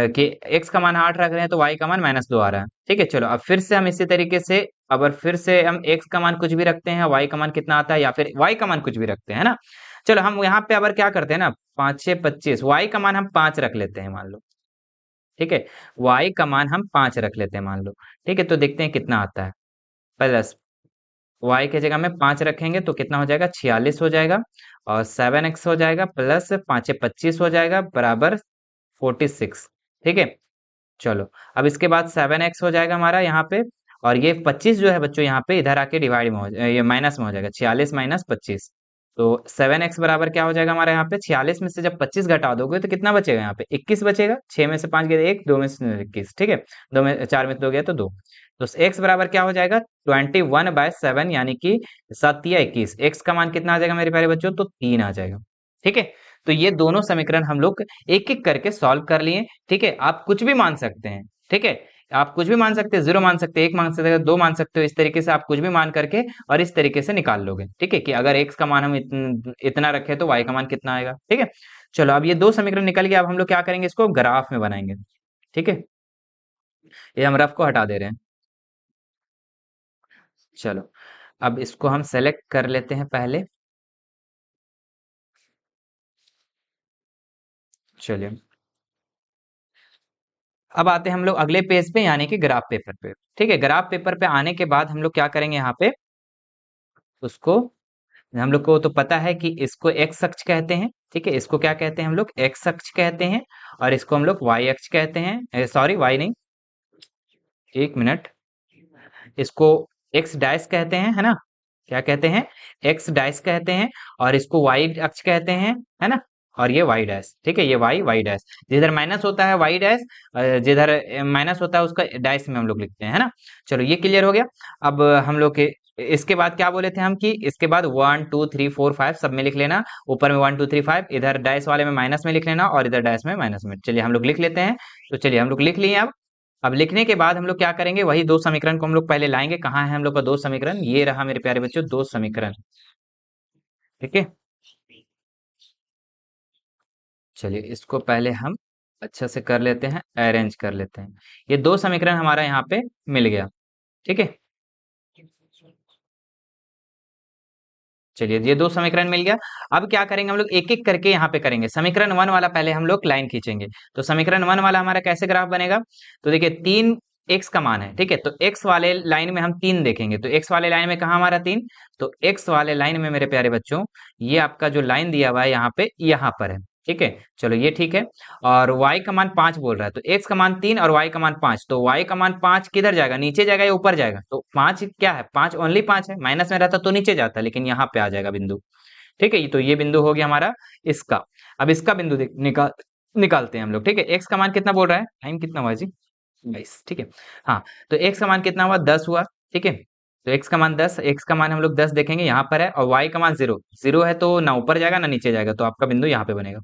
कि x का मान 8 रख रहे हैं तो y का मान -2 आ रहा है, ठीक है। चलो अब फिर से हम इसी तरीके से, अगर फिर से हम x का मान कुछ भी रखते हैं, y का मान कितना आता है, या फिर y का मान कुछ भी रखते हैं ना। चलो हम यहाँ पे अगर क्या करते हैं ना, 5 6 25, y का मान हम 5 रख लेते हैं मान लो, ठीक है। y का मान हम 5 रख लेते हैं मान लो, ठीक है। तो देखते हैं कितना आता है, प्लस y के जगह में 5 रखेंगे तो कितना हो जाएगा, 46 हो जाएगा, और 7x हो जाएगा प्लस 5 25 हो जाएगा बराबर 46, ठीक है। चलो अब इसके बाद 7x हो जाएगा हमारा यहाँ पे, और ये 25 जो है बच्चों यहाँ पे इधर आके डिवाइड में ये माइनस में हो जाएगा, 46 - 25। तो 7x बराबर क्या हो जाएगा हमारा यहाँ पे, 46 में से जब 25 घटा दोगे तो कितना बचेगा यहाँ पे, 21 बचेगा। 6 में से 5 गया 1, 2 में से 21, ठीक है। 2 में 4 में 2 गया तो 2। तो x बराबर क्या हो जाएगा, 21/7 यानी कि 7 या 21। x का मान कितना आ जाएगा मेरे प्यारे बच्चों, तो 3 आ जाएगा, ठीक है। तो ये दोनों समीकरण हम लोग एक एक करके सॉल्व कर लिए, ठीक है। आप कुछ भी मान सकते हैं, ठीक है। आप कुछ भी मान सकते हैं, 0 मान सकते हैं, 1 मान सकते हैं, 2 मान सकते हो। इस तरीके से आप कुछ भी मान करके और इस तरीके से निकाल लोगे, ठीक है। कि अगर x का मान हम इतना रखे तो y का मान कितना आएगा, ठीक है। चलो अब ये दो समीकरण निकल गया, अब हम लोग क्या करेंगे, इसको ग्राफ में बनाएंगे, ठीक है। ये हम रफ को हटा दे रहे हैं। चलो अब इसको हम सेलेक्ट कर लेते हैं पहले। चलिए अब आते हैं हम लोग अगले पेज पे, यानी कि ग्राफ पेपर पे, ठीक है। ग्राफ पेपर पे आने के बाद हम लोग क्या करेंगे, यहाँ पे उसको, हम लोग को तो पता है कि इसको एक्स अक्ष कहते हैं, ठीक है। इसको क्या कहते हैं हम लोग, एक्स अक्ष कहते हैं, और इसको हम लोग वाई अक्ष कहते हैं, सॉरी वाई नहीं, एक मिनट, इसको एक्स डैश कहते हैं, है ना। क्या कहते हैं, एक्स डैश कहते हैं, और इसको वाई अक्ष कहते हैं, है ना। और ये वाई डैश, ठीक है। ये वाई वाई डैश, जिधर माइनस होता है वाई डैश, जिधर माइनस होता है उसका डैश में हम लोग लिखते हैं, है ना। चलो ये क्लियर हो गया। अब हम लोग के इसके बाद क्या बोले थे हम, कि इसके बाद 1 2 3 4 5 सब में लिख लेना। ऊपर में 1 2 3 5, इधर डैश वाले में माइनस में लिख लेना, और इधर डैश में माइनस में। चलिए हम लोग लिख लेते हैं। तो चलिए हम लोग लिख लिए। अब लिखने के बाद हम लोग क्या करेंगे, वही दो समीकरण को हम लोग पहले लाएंगे। कहाँ है हम लोग का दो समीकरण, ये रहा मेरे प्यारे बच्चों दो समीकरण, ठीक है। चलिए इसको पहले हम अच्छा से कर लेते हैं, अरेंज कर लेते हैं। ये दो समीकरण हमारा यहाँ पे मिल गया, ठीक है। चलिए ये दो समीकरण मिल गया। अब क्या करेंगे हम लोग, एक एक करके यहाँ पे करेंगे। समीकरण 1 वाला पहले हम लोग लाइन खींचेंगे। तो समीकरण 1 वाला हमारा कैसे ग्राफ बनेगा, तो देखिए 3 x का मान है, ठीक है। तो x वाले लाइन में हम 3 देखेंगे, तो x वाले लाइन में कहा हमारा 3, तो x वाले लाइन में मेरे प्यारे बच्चों ये आपका जो लाइन दिया हुआ है यहाँ पे, यहाँ पर है, ठीक है। चलो ये ठीक है। और y का मान 5 बोल रहा है, तो x का मान 3 और y का मान 5, तो y का मान 5 किधर जाएगा, नीचे जाएगा या ऊपर जाएगा, तो 5 क्या है, 5 ओनली 5 है। माइनस में रहता तो नीचे जाता, लेकिन यहाँ पे आ जाएगा बिंदु, ठीक है। तो ये बिंदु हो गया हमारा इसका। अब इसका बिंदु निकालते हैं हम लोग, ठीक है। x का मान कितना बोल रहा है, टाइम कितना हुआ जी, 22, ठीक है। हाँ, तो x का मान कितना हुआ, 10 हुआ, ठीक है। तो x का मान 10, x का मान हम लोग 10 देखेंगे यहाँ पर है, और y का मान 0 0 है, तो ना ऊपर जाएगा ना नीचे जाएगा, तो आपका बिंदु यहाँ पे बनेगा,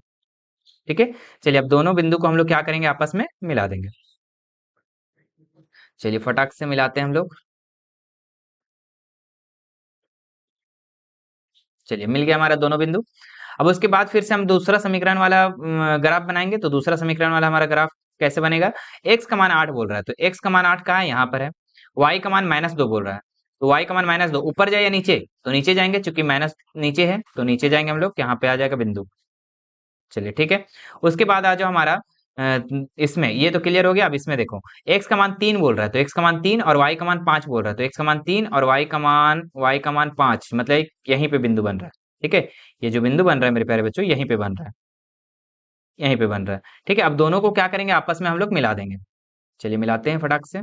ठीक है। चलिए अब दोनों बिंदु को हम लोग क्या करेंगे, आपस में मिला देंगे। चलिए फटाक से मिलाते हैं हम लोग। चलिए मिल गया हमारा दोनों बिंदु। अब उसके बाद फिर से हम दूसरा समीकरण वाला ग्राफ बनाएंगे। तो दूसरा समीकरण वाला हमारा ग्राफ कैसे बनेगा, x का मान 8 बोल रहा है, तो x का मान 8 कहाँ है, यहाँ पर है। y का मान -2 बोल रहा है, तो y का मान -2 ऊपर जाए या नीचे, तो नीचे जाएंगे, चूंकि माइनस नीचे है तो नीचे जाएंगे हम लोग, यहाँ पे आ जाएगा बिंदु। चलिए ठीक है। उसके बाद आ जाओ हमारा इसमें ये तो क्लियर हो गया। अब इसमें देखो, x का मान 3 बोल रहा है तो x का मान 3 और y का मान 5 बोल रहा है तो x का मान 3 और y का मान 5, मतलब यहीं पे बिंदु बन रहा है। ठीक है, ये जो बिंदु बन रहा है मेरे प्यारे बच्चों, यहीं पे बन रहा है, यहीं पे बन रहा है। ठीक है, अब दोनों को क्या करेंगे, आपस में हम लोग मिला देंगे। चलिए मिलाते हैं फटाक से।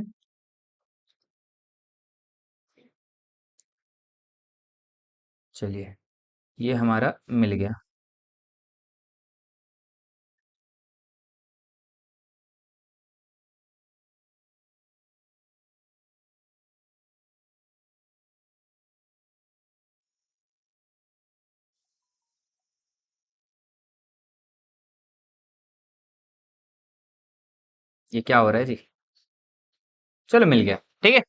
चलिए, ये हमारा मिल गया। ये क्या हो रहा है जी? चलो मिल गया। ठीक है,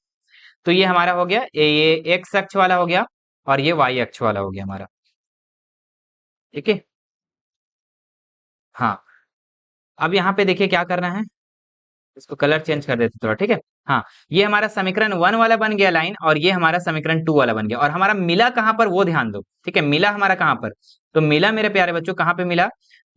तो ये हमारा हो गया, ये एक्स अक्ष वाला हो गया और ये वाई अक्ष वाला हो गया हमारा। ठीक है, हाँ। अब यहाँ पे देखिए क्या करना है, इसको कलर चेंज कर देते थोड़ा। ठीक है, हाँ, ये हमारा समीकरण 1 वाला बन गया लाइन, और ये हमारा समीकरण 2 वाला बन गया। और हमारा मिला कहाँ पर वो ध्यान दो। ठीक है, मिला हमारा कहाँ पर, तो मिला मेरे प्यारे बच्चों कहाँ पे मिला,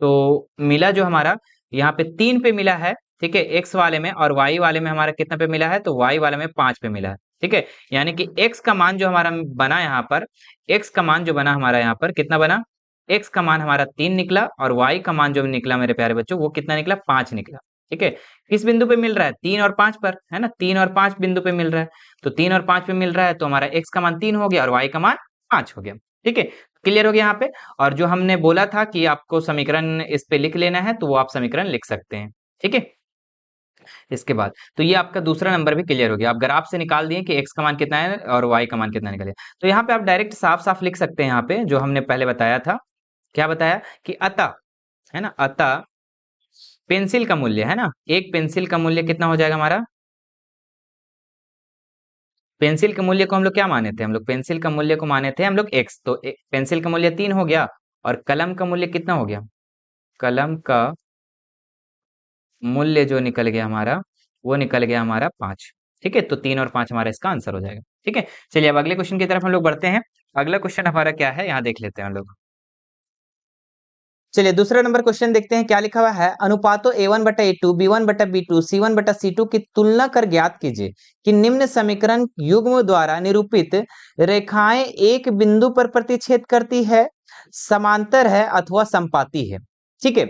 तो मिला जो हमारा यहाँ पे 3 पे मिला है। ठीक है, एक्स वाले में, और वाई वाले में हमारा कितना पे मिला है, तो वाई वाले में 5 पे मिला है। ठीक है, यानी कि एक्स का मान जो हमारा बना यहाँ पर, एक्स का मान जो बना हमारा यहाँ पर कितना बना, एक्स का मान हमारा 3 निकला, और वाई का मान जो निकला मेरे प्यारे बच्चों वो कितना निकला, 5 निकला। ठीक है, किस बिंदु पे मिल रहा है, 3 और 5 पर, है ना, 3 और 5 बिंदु पे मिल रहा है। तो 3 और 5 पे मिल रहा है तो हमारा x का मान 3 हो गया और y का मान 5 हो गया। ठीक है, क्लियर हो गया यहाँ पे। और जो हमने बोला था कि आपको समीकरण इस पे लिख लेना है, तो वो आप समीकरण लिख सकते हैं। ठीक है, इसके बाद तो ये आपका दूसरा नंबर भी क्लियर हो गया। आप ग्राफ से निकाल दिए कि x का मान कितना है और y का मान कितना निकले। तो यहाँ पे आप डायरेक्ट साफ साफ लिख सकते हैं, यहाँ पे जो हमने पहले बताया था, क्या बताया कि अतः, है ना, अतः पेंसिल का मूल्य, है ना, एक पेंसिल का मूल्य कितना हो जाएगा हमारा, पेंसिल के मूल्य को हम लोग क्या माने थे, हम लोग पेंसिल का मूल्य को माने थे हम लोग एक्स, तो पेंसिल का मूल्य 3 हो गया, और कलम का मूल्य कितना हो गया, कलम का मूल्य जो निकल गया हमारा, वो निकल गया हमारा 5। ठीक है, तो 3 और 5 हमारा इसका आंसर हो जाएगा। ठीक है, चलिए अब अगले क्वेश्चन की तरफ हम लोग बढ़ते हैं। अगला क्वेश्चन हमारा क्या है, यहाँ देख लेते हैं हम लोग। चलिए दूसरा नंबर क्वेश्चन देखते हैं, क्या लिखा हुआ है, अनुपातों a1/a2, b1/b2, c1/c2 की तुलना कर ज्ञात कीजिए कि निम्न समीकरण युग्म द्वारा निरूपित रेखाएं एक बिंदु पर प्रतिच्छेद करती है, समांतर है अथवा समपाती है। ठीक है,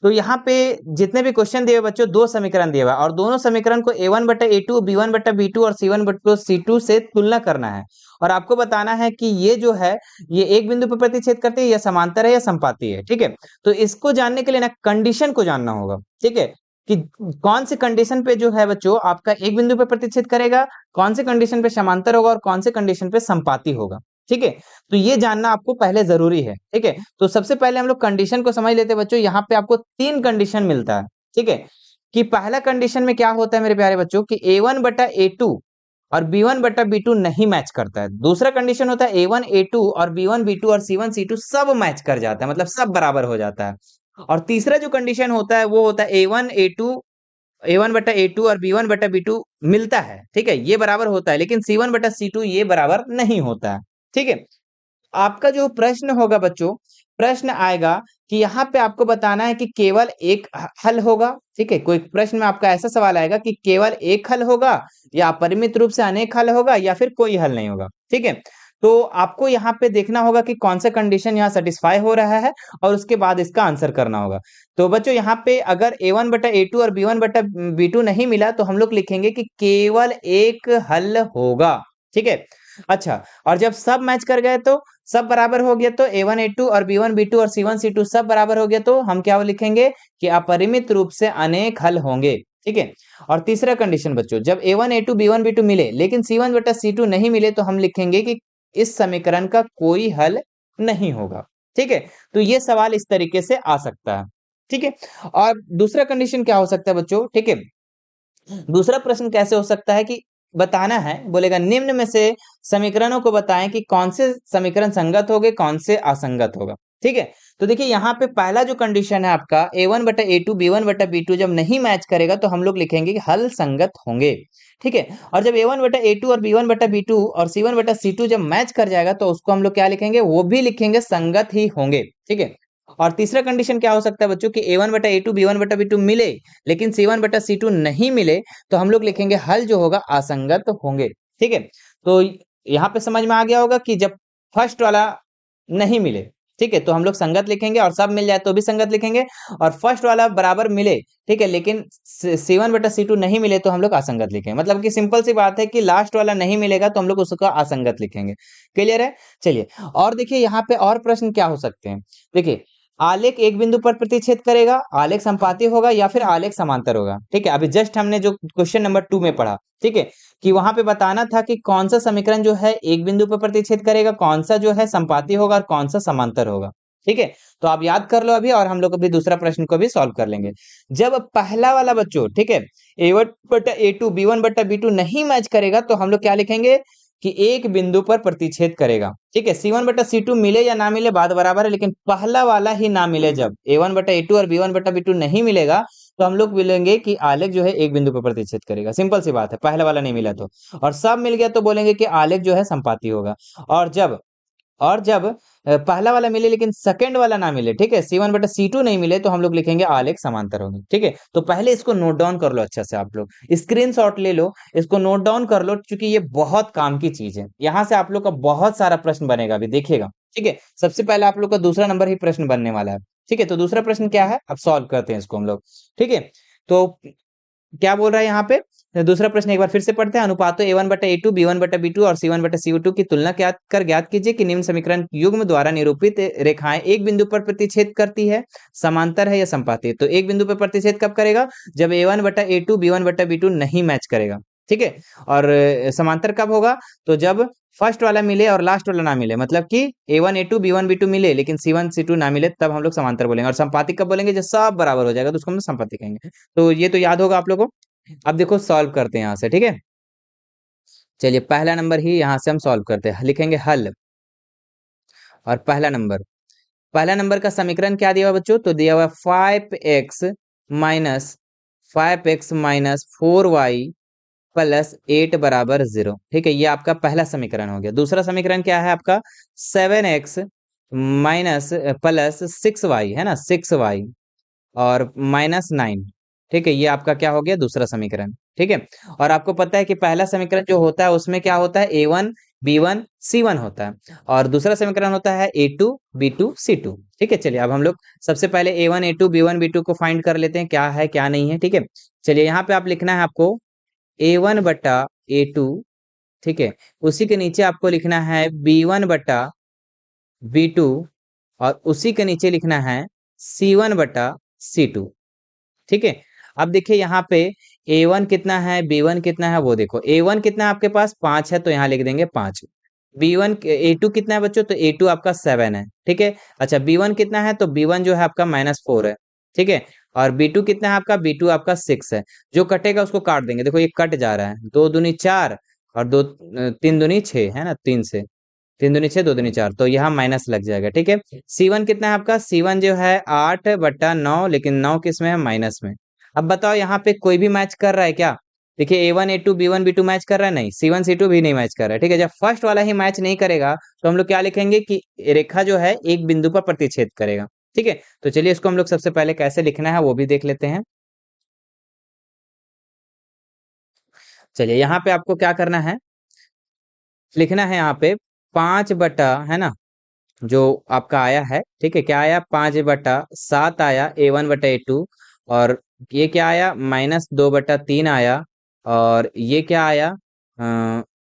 तो यहाँ पे जितने भी क्वेश्चन दिए हुए बच्चों, दो समीकरण दिए हुआ है और दोनों समीकरण को a1/a2, b1/b2 और c1/c2 से तुलना करना है। और आपको बताना है कि ये जो है, ये एक बिंदु पर प्रतिच्छेद करती है, या समांतर है या समपाती है। ठीक है, तो इसको जानने के लिए ना कंडीशन को जानना होगा। ठीक है, कि कौन से कंडीशन पे जो है बच्चों आपका एक बिंदु पे प्रतिच्छेद करेगा, कौन से कंडीशन पे समांतर होगा और कौन से कंडीशन पे समपाती होगा। ठीक है, तो ये जानना आपको पहले जरूरी है। ठीक है, तो सबसे पहले हम लोग कंडीशन को समझ लेते हैं बच्चों। यहाँ पे आपको 3 कंडीशन मिलता है। ठीक है, कि पहला कंडीशन में क्या होता है मेरे प्यारे बच्चों, कि a1/a2 और b1/b2 नहीं मैच करता है। दूसरा कंडीशन होता है a1 a2 और b1 b2 और c1 c2 सब मैच कर जाता है, मतलब सब बराबर हो जाता है। और तीसरा जो कंडीशन होता है वो होता है a1/a2 और b1/b2 मिलता है। ठीक है, ये बराबर होता है, लेकिन c1/c2 ये बराबर नहीं होता है। ठीक है, आपका जो प्रश्न होगा बच्चों, प्रश्न आएगा कि यहाँ पे आपको बताना है कि केवल एक हल होगा। ठीक है, कोई प्रश्न में आपका ऐसा सवाल आएगा कि केवल एक हल होगा, या अपरिमित रूप से अनेक हल होगा, या फिर कोई हल नहीं होगा। ठीक है, तो आपको यहाँ पे देखना होगा कि कौन सा कंडीशन यहाँ सेटिस्फाई हो रहा है, और उसके बाद इसका आंसर करना होगा। तो बच्चों यहाँ पे अगर a1/a2 और b1/b2 नहीं मिला, तो हम लोग लिखेंगे कि केवल एक हल होगा। ठीक है, अच्छा, और जब सब मैच कर गए, तो सब बराबर हो गया, तो a1 a2 और b1 b2 और c1 c2 सब बराबर हो गया, तो हम क्या लिखेंगे कि अपरिमित रूप से अनेक हल होंगे। ठीक है, और तीसरा कंडीशन बच्चों, जब a1 a2 b1 b2 मिले लेकिन c1/c2 नहीं मिले, तो हम लिखेंगे कि इस समीकरण का कोई हल नहीं होगा। ठीक है, तो ये सवाल इस तरीके से आ सकता है। ठीक है, और दूसरा कंडीशन क्या हो सकता है बच्चों, ठीक है, दूसरा प्रश्न कैसे हो सकता है कि बताना है, बोलेगा निम्न में से समीकरणों को बताएं कि कौन से समीकरण संगत होंगे, कौन से असंगत होगा। ठीक है, तो देखिए यहाँ पे पहला जो कंडीशन है आपका a1/a2 b1/b2 जब नहीं मैच करेगा, तो हम लोग लिखेंगे कि हल संगत होंगे। ठीक है, और जब a1/a2 और b1/b2 और c1/c2 जब मैच कर जाएगा, तो उसको हम लोग क्या लिखेंगे, वो भी लिखेंगे संगत ही होंगे। ठीक है, और तीसरा कंडीशन क्या हो सकता है बच्चों कि A1 बटा A2 B1 बटा B2 मिले लेकिन C1 बटा C2 नहीं मिले, तो हम लोग लिखेंगे हल जो होगा असंगत होंगे। ठीक है, तो यहाँ पे समझ में आ गया होगा कि जब फर्स्ट वाला नहीं मिले, ठीक है, तो हम लोग संगत लिखेंगे, और सब मिल जाए तो भी संगत लिखेंगे, और फर्स्ट वाला बराबर मिले, ठीक है, लेकिन C1 बटा C2 नहीं मिले तो हम लोग असंगत लिखेंगे। मतलब कि सिंपल सी बात है कि लास्ट वाला नहीं मिलेगा तो हम लोग उसका असंगत लिखेंगे। क्लियर है? चलिए, और देखिए यहाँ पे और प्रश्न क्या हो सकते हैं। देखिए, आलेख एक बिंदु पर प्रतिच्छेद करेगा, आलेख संपाती होगा, या फिर आलेख समांतर होगा। ठीक है, अभी जस्ट हमने जो क्वेश्चन नंबर 2 में पढ़ा, ठीक है, कि वहां पे बताना था कि कौन सा समीकरण जो है एक बिंदु पर प्रतिच्छेद करेगा, कौन सा जो है संपाती होगा और कौन सा समांतर होगा। ठीक है, तो आप याद कर लो अभी, और हम लोग अभी दूसरा प्रश्न को भी सॉल्व कर लेंगे। जब पहला वाला बच्चों, ठीक है, A1 बटा A2 B1 बटा B2 नहीं मैच करेगा तो हम लोग क्या लिखेंगे कि एक बिंदु पर प्रतिच्छेद करेगा। ठीक है, C1 बटा C2 मिले या ना मिले बात बराबर है, लेकिन पहला वाला ही ना मिले, जब A1 बटा A2 और B1 बटा B2 नहीं मिलेगा तो हम लोग बोलेंगे कि आलेख जो है एक बिंदु पर प्रतिच्छेद करेगा। सिंपल सी बात है, पहला वाला नहीं मिला तो। और सब मिल गया तो बोलेंगे कि आलेख जो है संपाती होगा। और जब पहला वाला मिले लेकिन सेकंड वाला ना मिले, ठीक है, C1 बटा C2 नहीं मिले, तो हम लोग लिखेंगे आलेख समांतर होंगे। ठीक है, तो पहले इसको नोट डाउन कर लो अच्छा से, आप लोग स्क्रीनशॉट ले लो, इसको नोट डाउन कर लो, क्योंकि ये बहुत काम की चीज है। यहाँ से आप लोग का बहुत सारा प्रश्न बनेगा, अभी देखिएगा। ठीक है, सबसे पहले आप लोग का दूसरा नंबर ही प्रश्न बनने वाला है। ठीक है, तो दूसरा प्रश्न क्या है, अब सॉल्व करते हैं इसको हम लोग। ठीक है, तो क्या बोल रहा है यहाँ पे, दूसरा प्रश्न एक बार फिर से पढ़ते हैं। अनुपातों A1 बटा A2 B1 बटा B2 और C1 बटा C2 की तुलना ज्ञात कीजिए कि निम्न समीकरण युग्म द्वारा निरूपित रेखाएं एक बिंदु पर प्रतिच्छेद करती है, समांतर है या संपाती है। तो एक बिंदु पर प्रतिच्छेद कब करेगा, जब A1 बटा A2 B1 बटा B2 नहीं मैच करेगा। ठीक है, और समांतर कब होगा, तो जब फर्स्ट वाला मिले और लास्ट वाला ना मिले, मतलब कि A1 A2 B1 B2 मिले लेकिन C1 C2 ना मिले, तब हम लोग समांतर बोलेंगे। और संपाती कब बोलेंगे, जब सब बराबर हो जाएगा तो उसको हम संपाती कहेंगे। तो ये तो याद होगा आप लोगों को। अब देखो सॉल्व करते हैं यहाँ से। ठीक है, चलिए पहला नंबर ही यहाँ से हम सॉल्व करते हैं, लिखेंगे हल। और पहला नंबर का समीकरण क्या दिया हुआ बच्चों, तो दिया हुआ 5x माइनस 4y प्लस 8 बराबर 0। ठीक है, ये आपका पहला समीकरण हो गया। दूसरा समीकरण क्या है आपका, 7x माइनस प्लस 6y, है ना, 6y और माइनस 9। ठीक है, ये आपका क्या हो गया, दूसरा समीकरण। ठीक है, और आपको पता है कि पहला समीकरण जो होता है उसमें क्या होता है, A1 B1 C1 होता है, और दूसरा समीकरण होता है A2 B2 C2। ठीक है, चलिए अब हम लोग सबसे पहले A1 A2 B1 B2 को फाइंड कर लेते हैं, क्या है क्या नहीं है। ठीक है, चलिए यहाँ पे आप लिखना है आपको A1 बटा A2, ठीक है, उसी के नीचे आपको लिखना है B1 बटा B2, और उसी के नीचे लिखना है C1 बटा C2। ठीक है, अब देखिए यहाँ पे A1 कितना है B1 कितना है, वो देखो A1 कितना है आपके पास 5 है, तो यहाँ लिख देंगे 5। B1 A2 कितना है बच्चों, तो A2 आपका 7 है। ठीक है, अच्छा B1 कितना है, तो B1 जो है आपका -4 है। ठीक है, और B2 कितना है आपका, B2 आपका 6 है। जो कटेगा उसको काट देंगे, देखो ये कट जा रहा है, 2 दूनी 4 और 3 दूनी 6, है ना, 3 से 3 दूनी 6 2 दूनी 4, तो यहाँ माइनस लग जाएगा। ठीक है, C1 कितना है आपका, C1 जो है 8/9, लेकिन 9 किस में है, माइनस में। अब बताओ यहाँ पे कोई भी मैच कर रहा है क्या, देखिए A1 A2 B1 B2 match कर रहा है, नहीं, C1 C2 भी नहीं मैच कर रहा है। ठीक है, जब फर्स्ट वाला ही मैच नहीं करेगा तो हम लोग क्या लिखेंगे कि रेखा जो है एक बिंदु पर प्रतिच्छेद करेगा। ठीक है, तो चलिए इसको हम लोग सबसे पहले कैसे लिखना है वो भी देख लेते हैं। चलिए यहाँ पे आपको क्या करना है, लिखना है यहाँ पे 5 बटा, है ना, जो आपका आया है। ठीक है, क्या आया, 5/7 आया A1/A2, और ये क्या आया, -2/3 आया, और ये क्या आया,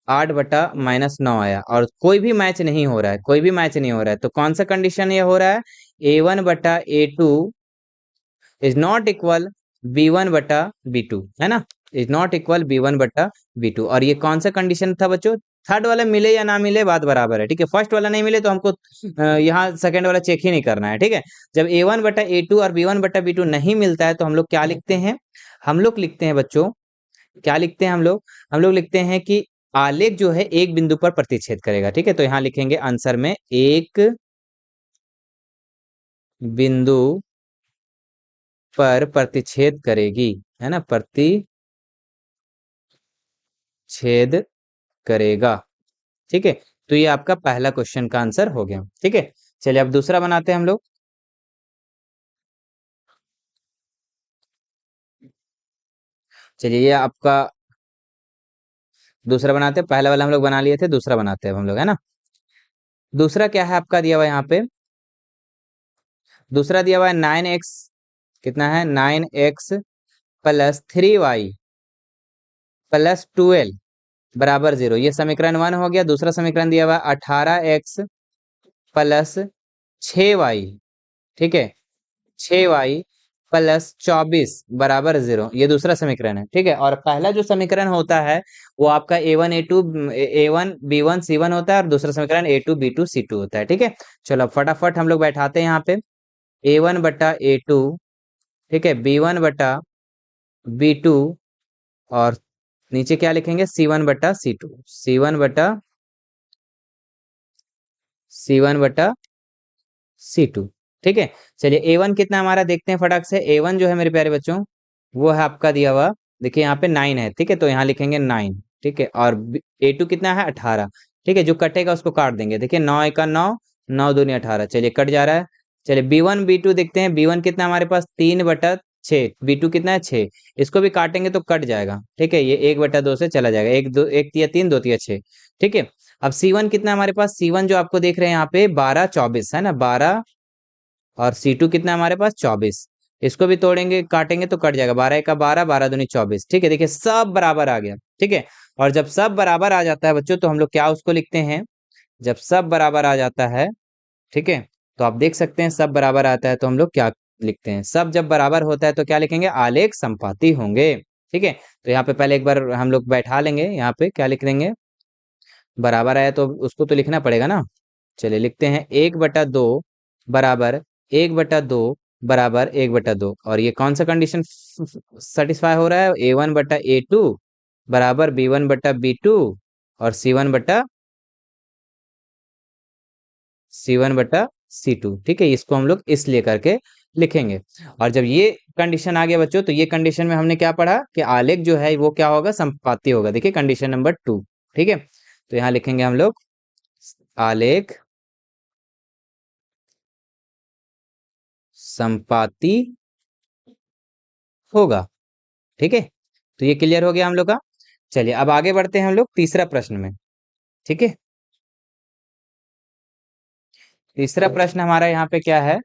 8/-9 आया, और कोई भी मैच नहीं हो रहा है, कोई भी मैच नहीं हो रहा है। तो कौन सा कंडीशन ये हो रहा है, A1/A2 is not equal B1/B2, है ना, इज नॉट इक्वल B1/B2। और ये कौन सा कंडीशन था बच्चों, थर्ड वाला मिले या ना मिले बात बराबर है। ठीक है, फर्स्ट वाला नहीं मिले तो हमको यहाँ सेकंड वाला चेक ही नहीं करना है। ठीक है, जब A1/A2 और B1/B2 नहीं मिलता है तो हम लोग क्या लिखते हैं, हम लोग लिखते हैं बच्चों, क्या लिखते हैं हम लोग लिखते हैं कि आलेख जो है एक बिंदु पर प्रतिच्छेद करेगा। ठीक है, तो यहाँ लिखेंगे आंसर में एक बिंदु पर प्रतिच्छेद करेगी, है ना, प्रतिच्छेद करेगा। ठीक है, तो ये आपका पहला क्वेश्चन का आंसर हो गया। ठीक है, चलिए अब दूसरा बनाते हैं हम लोग। चलिए ये आपका दूसरा बनाते हैं, पहला वाला हम लोग बना लिए थे, दूसरा बनाते हैं अब हम लोग, है ना। दूसरा क्या है आपका दिया हुआ है यहाँ पे, दूसरा दिया हुआ है 9x, कितना है 9x प्लस 3y प्लस 12 बराबर 0। ये समीकरण 1 हो गया। दूसरा समीकरण दिया हुआ है 18x प्लस 6y, ठीक है, 6y प्लस 24 बराबर 0। ये दूसरा समीकरण है, ठीक है। और पहला जो समीकरण होता है वो आपका A1 B1 C1 होता है, और दूसरा समीकरण A2 B2 C2 होता है, ठीक है। चलो अब फटाफट हम लोग बैठाते हैं यहाँ पे A1 बटा A2, ठीक है, B1 बटा B2, और नीचे क्या लिखेंगे C1 बटा C2, C1 बटा C2, ठीक है। चलिए A1 कितना हमारा देखते हैं फटाक से। A1 जो है मेरे प्यारे बच्चों वो है आपका दिया हुआ, देखिए यहाँ पे 9 है, ठीक है, तो यहाँ लिखेंगे 9, ठीक है। और A2 कितना है 18, ठीक है, जो कटेगा उसको काट देंगे। देखिए 9 एका 9, 9 दूनी 18, चलिए कट जा रहा है। चलिए B1 B2 देखते हैं। B1 कितना हमारे पास 3/6, B2 कितना है 6, इसको भी काटेंगे तो कट जाएगा, ठीक है। ये 1/2 से चला जाएगा, 1 तिया 3 2 तिया 6, ठीक है। अब C1 कितना है हमारे पास, C1 जो आपको देख रहे हैं यहाँ पे 12 24 है ना, 12, और C2 कितना है हमारे पास 24, इसको भी तोड़ेंगे काटेंगे तो कट जाएगा, 12 एका 12, 12 दूनी 24, ठीक है। देखिए सब बराबर आ गया, ठीक है। और जब सब बराबर आ जाता है बच्चों तो हम लोग क्या उसको लिखते हैं, जब सब बराबर आ जाता है, ठीक है, तो आप देख सकते हैं सब बराबर आता है तो हम लोग क्या लिखते हैं, सब जब बराबर होता है तो क्या लिखेंगे, आलेख संपाती होंगे, ठीक है। तो यहाँ पे पहले एक बार हम लोग बैठा लेंगे, यहाँ पे क्या लिख देंगे, बराबर आया तो उसको तो लिखना पड़ेगा ना। चलिए लिखते हैं 1/2 बराबर 1/2 बराबर 1/2, और ये कौन सा कंडीशन सेटिस्फाई हो रहा है, A1 बटा A2 बराबर B1 बटा B2 और C1 बटा C2, ठीक है। इसको हम लोग इसलिए करके लिखेंगे। और जब ये कंडीशन आ गया बच्चों तो ये कंडीशन में हमने क्या पढ़ा कि आलेख जो है वो क्या होगा, संपाती होगा। देखिए कंडीशन नंबर 2, ठीक है। तो यहाँ लिखेंगे हम लोग आलेख संपाती होगा, ठीक है। तो ये क्लियर हो गया हम लोग का। चलिए अब आगे बढ़ते हैं हम लोग तीसरा प्रश्न में, ठीक है। तीसरा प्रश्न हमारा यहाँ पे क्या है,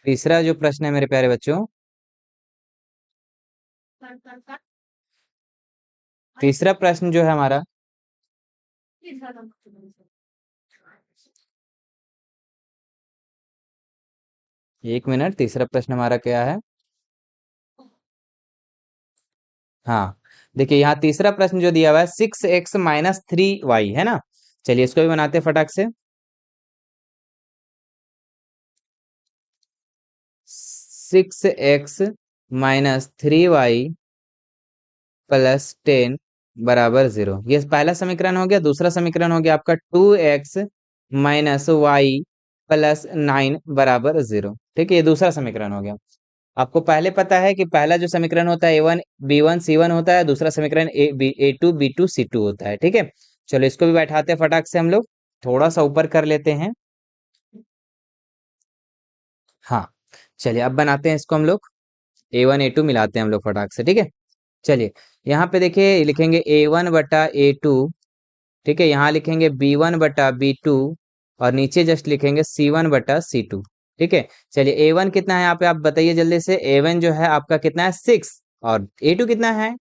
तीसरा जो प्रश्न है मेरे प्यारे बच्चों, तीसरा प्रश्न जो है हमारा, एक मिनट, तीसरा प्रश्न हमारा क्या है, हाँ, देखिए यहाँ तीसरा प्रश्न जो दिया हुआ है 6x - 3y है ना। चलिए इसको भी बनाते हैं फटाक से। 6x - 3y प्लस 10 बराबर 0। ये पहला समीकरण हो गया। दूसरा समीकरण हो गया आपका 2x - y प्लस 9 बराबर 0, ठीक है, ये दूसरा समीकरण हो गया। आपको पहले पता है कि पहला जो समीकरण होता है A1 B1 C1 होता है, दूसरा समीकरण A2 B2 C2 होता है, ठीक है। चलो इसको भी बैठाते हैं फटाक से हम लोग, थोड़ा सा ऊपर कर लेते हैं, हाँ। चलिए अब बनाते हैं इसको हम लोग, A1 A2 मिलाते हैं हम लोग फटाक से, ठीक है। चलिए यहाँ पे देखिए लिखेंगे A1 बटा A2, ठीक है, यहाँ लिखेंगे B1 बटा B2, और नीचे जस्ट लिखेंगे C1 बटा C2, ठीक है। चलिए A1 कितना है यहाँ पे आप बताइए जल्दी से। A1 जो है आपका कितना है 6, और A2 कितना है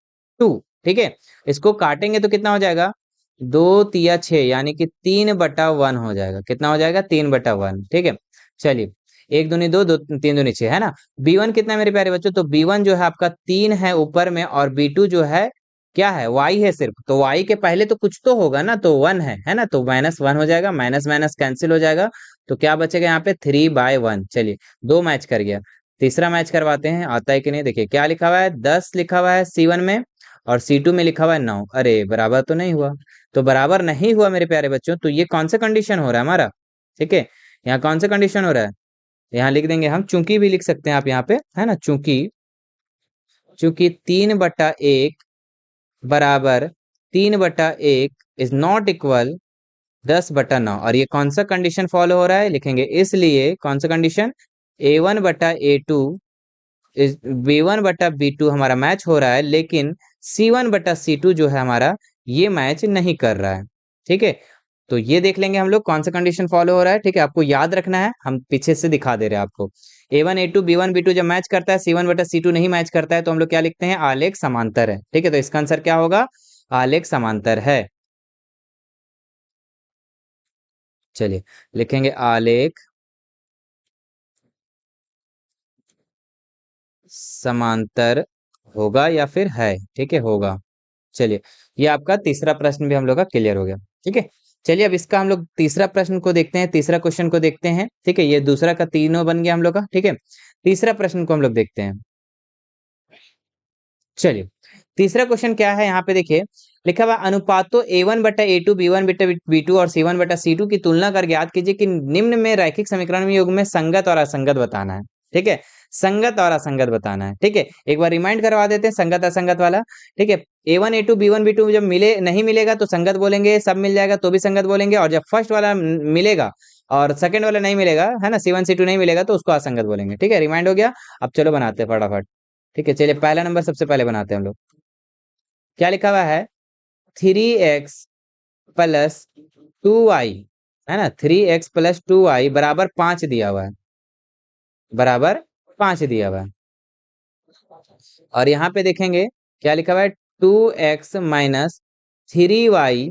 2, ठीक है। इसको काटेंगे तो कितना हो जाएगा, 2 तिया 6, यानी कि 3/1 हो जाएगा। कितना हो जाएगा, 3/1, ठीक है। चलिए 1 दूनी 2, 2 3 दूनी 6 है ना। B1 कितना है मेरे प्यारे बच्चों, तो B1 जो है आपका 3 है ऊपर में, और B2 जो है क्या है, y है सिर्फ, तो y के पहले तो कुछ तो होगा ना, तो 1 है ना, तो -1 हो जाएगा, माइनस माइनस कैंसिल हो जाएगा, तो क्या बचेगा यहाँ पे 3/1। चलिए दो मैच कर गया, तीसरा मैच करवाते हैं आता है कि नहीं। देखिए क्या लिखा हुआ है, 10 लिखा हुआ है C1 में, और C2 में लिखा हुआ है 9। अरे बराबर तो नहीं हुआ, तो बराबर नहीं हुआ मेरे प्यारे बच्चों, तो ये कौन सा कंडीशन हो रहा है हमारा, ठीक है। यहाँ कौन सा कंडीशन हो रहा है, यहाँ लिख देंगे हम, चूंकि भी लिख सकते हैं आप यहाँ पे, है ना, चूंकि, चूंकि 3/1 बराबर 3/1 इज नॉट इक्वल 10/9, और ये कौन सा कंडीशन फॉलो हो रहा है, लिखेंगे इसलिए कौन सा कंडीशन, A1 बटा A2 इस B1/B2 हमारा मैच हो रहा है, लेकिन C1/C2 जो है हमारा ये मैच नहीं कर रहा है। ठीक है, तो ये देख लेंगे हम लोग कौन सा कंडीशन फॉलो हो रहा है। ठीक है, आपको याद रखना है, हम पीछे से दिखा दे रहे हैं आपको। A1 A2 B1 B2 जब मैच करता है, C1/C2 नहीं मैच करता है, तो हम लोग क्या लिखते हैं, आलेख समांतर है। ठीक है, तो इसका आंसर क्या होगा, आलेख समांतर है। चलिए लिखेंगे आलेख समांतर होगा या फिर है। ठीक है, होगा। चलिए, ये आपका तीसरा प्रश्न भी हम लोग का क्लियर हो गया। ठीक है, चलिए अब इसका हम लोग तीसरा प्रश्न को देखते हैं, तीसरा क्वेश्चन को देखते हैं। ठीक है, ये दूसरा का तीनों बन गया हम लोग का। ठीक है, तीसरा प्रश्न को हम लोग देखते हैं। चलिए, तीसरा क्वेश्चन क्या है, यहाँ पे देखिए लिखा हुआ अनुपातों A1/A2 B1/B2 और C1/C2 की तुलना कर ज्ञात कीजिए कि निम्न में रैखिक समीकरण में युग्म में संगत और असंगत बताना है। ठीक है, संगत और असंगत बताना है। ठीक है, एक बार रिमाइंड करवा देते हैं संगत असंगत वाला। ठीक है, A1 A2 B1 B2 जब मिले नहीं मिलेगा तो संगत बोलेंगे, सब मिल जाएगा तो भी संगत बोलेंगे, और जब फर्स्ट वाला मिलेगा और सेकंड वाला नहीं मिलेगा, है ना, C1 C2 नहीं मिलेगा, तो उसको असंगत बोलेंगे। ठीक है, रिमाइंड हो गया। अब चलो बनाते हैं फटाफट। ठीक है, चलिए पहला नंबर सबसे पहले बनाते हैं हम लोग। क्या लिखा हुआ है, 3x + 2y, है ना, 3x + 2y बराबर 5 दिया हुआ है, बराबर 5 दिया हुआ है। और यहाँ पे देखेंगे क्या लिखा हुआ है, 2x - 3y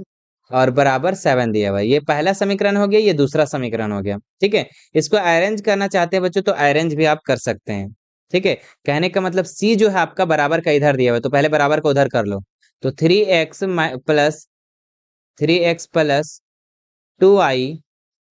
और बराबर 7 दिया हुआ है। ये पहला समीकरण हो गया, ये दूसरा समीकरण हो गया। ठीक है, इसको अरेंज करना चाहते हैं बच्चों, तो अरेंज भी आप कर सकते हैं। ठीक है, कहने का मतलब c जो है आपका बराबर का इधर दिया हुआ है, तो पहले बराबर को उधर कर लो। तो 3x + 2y,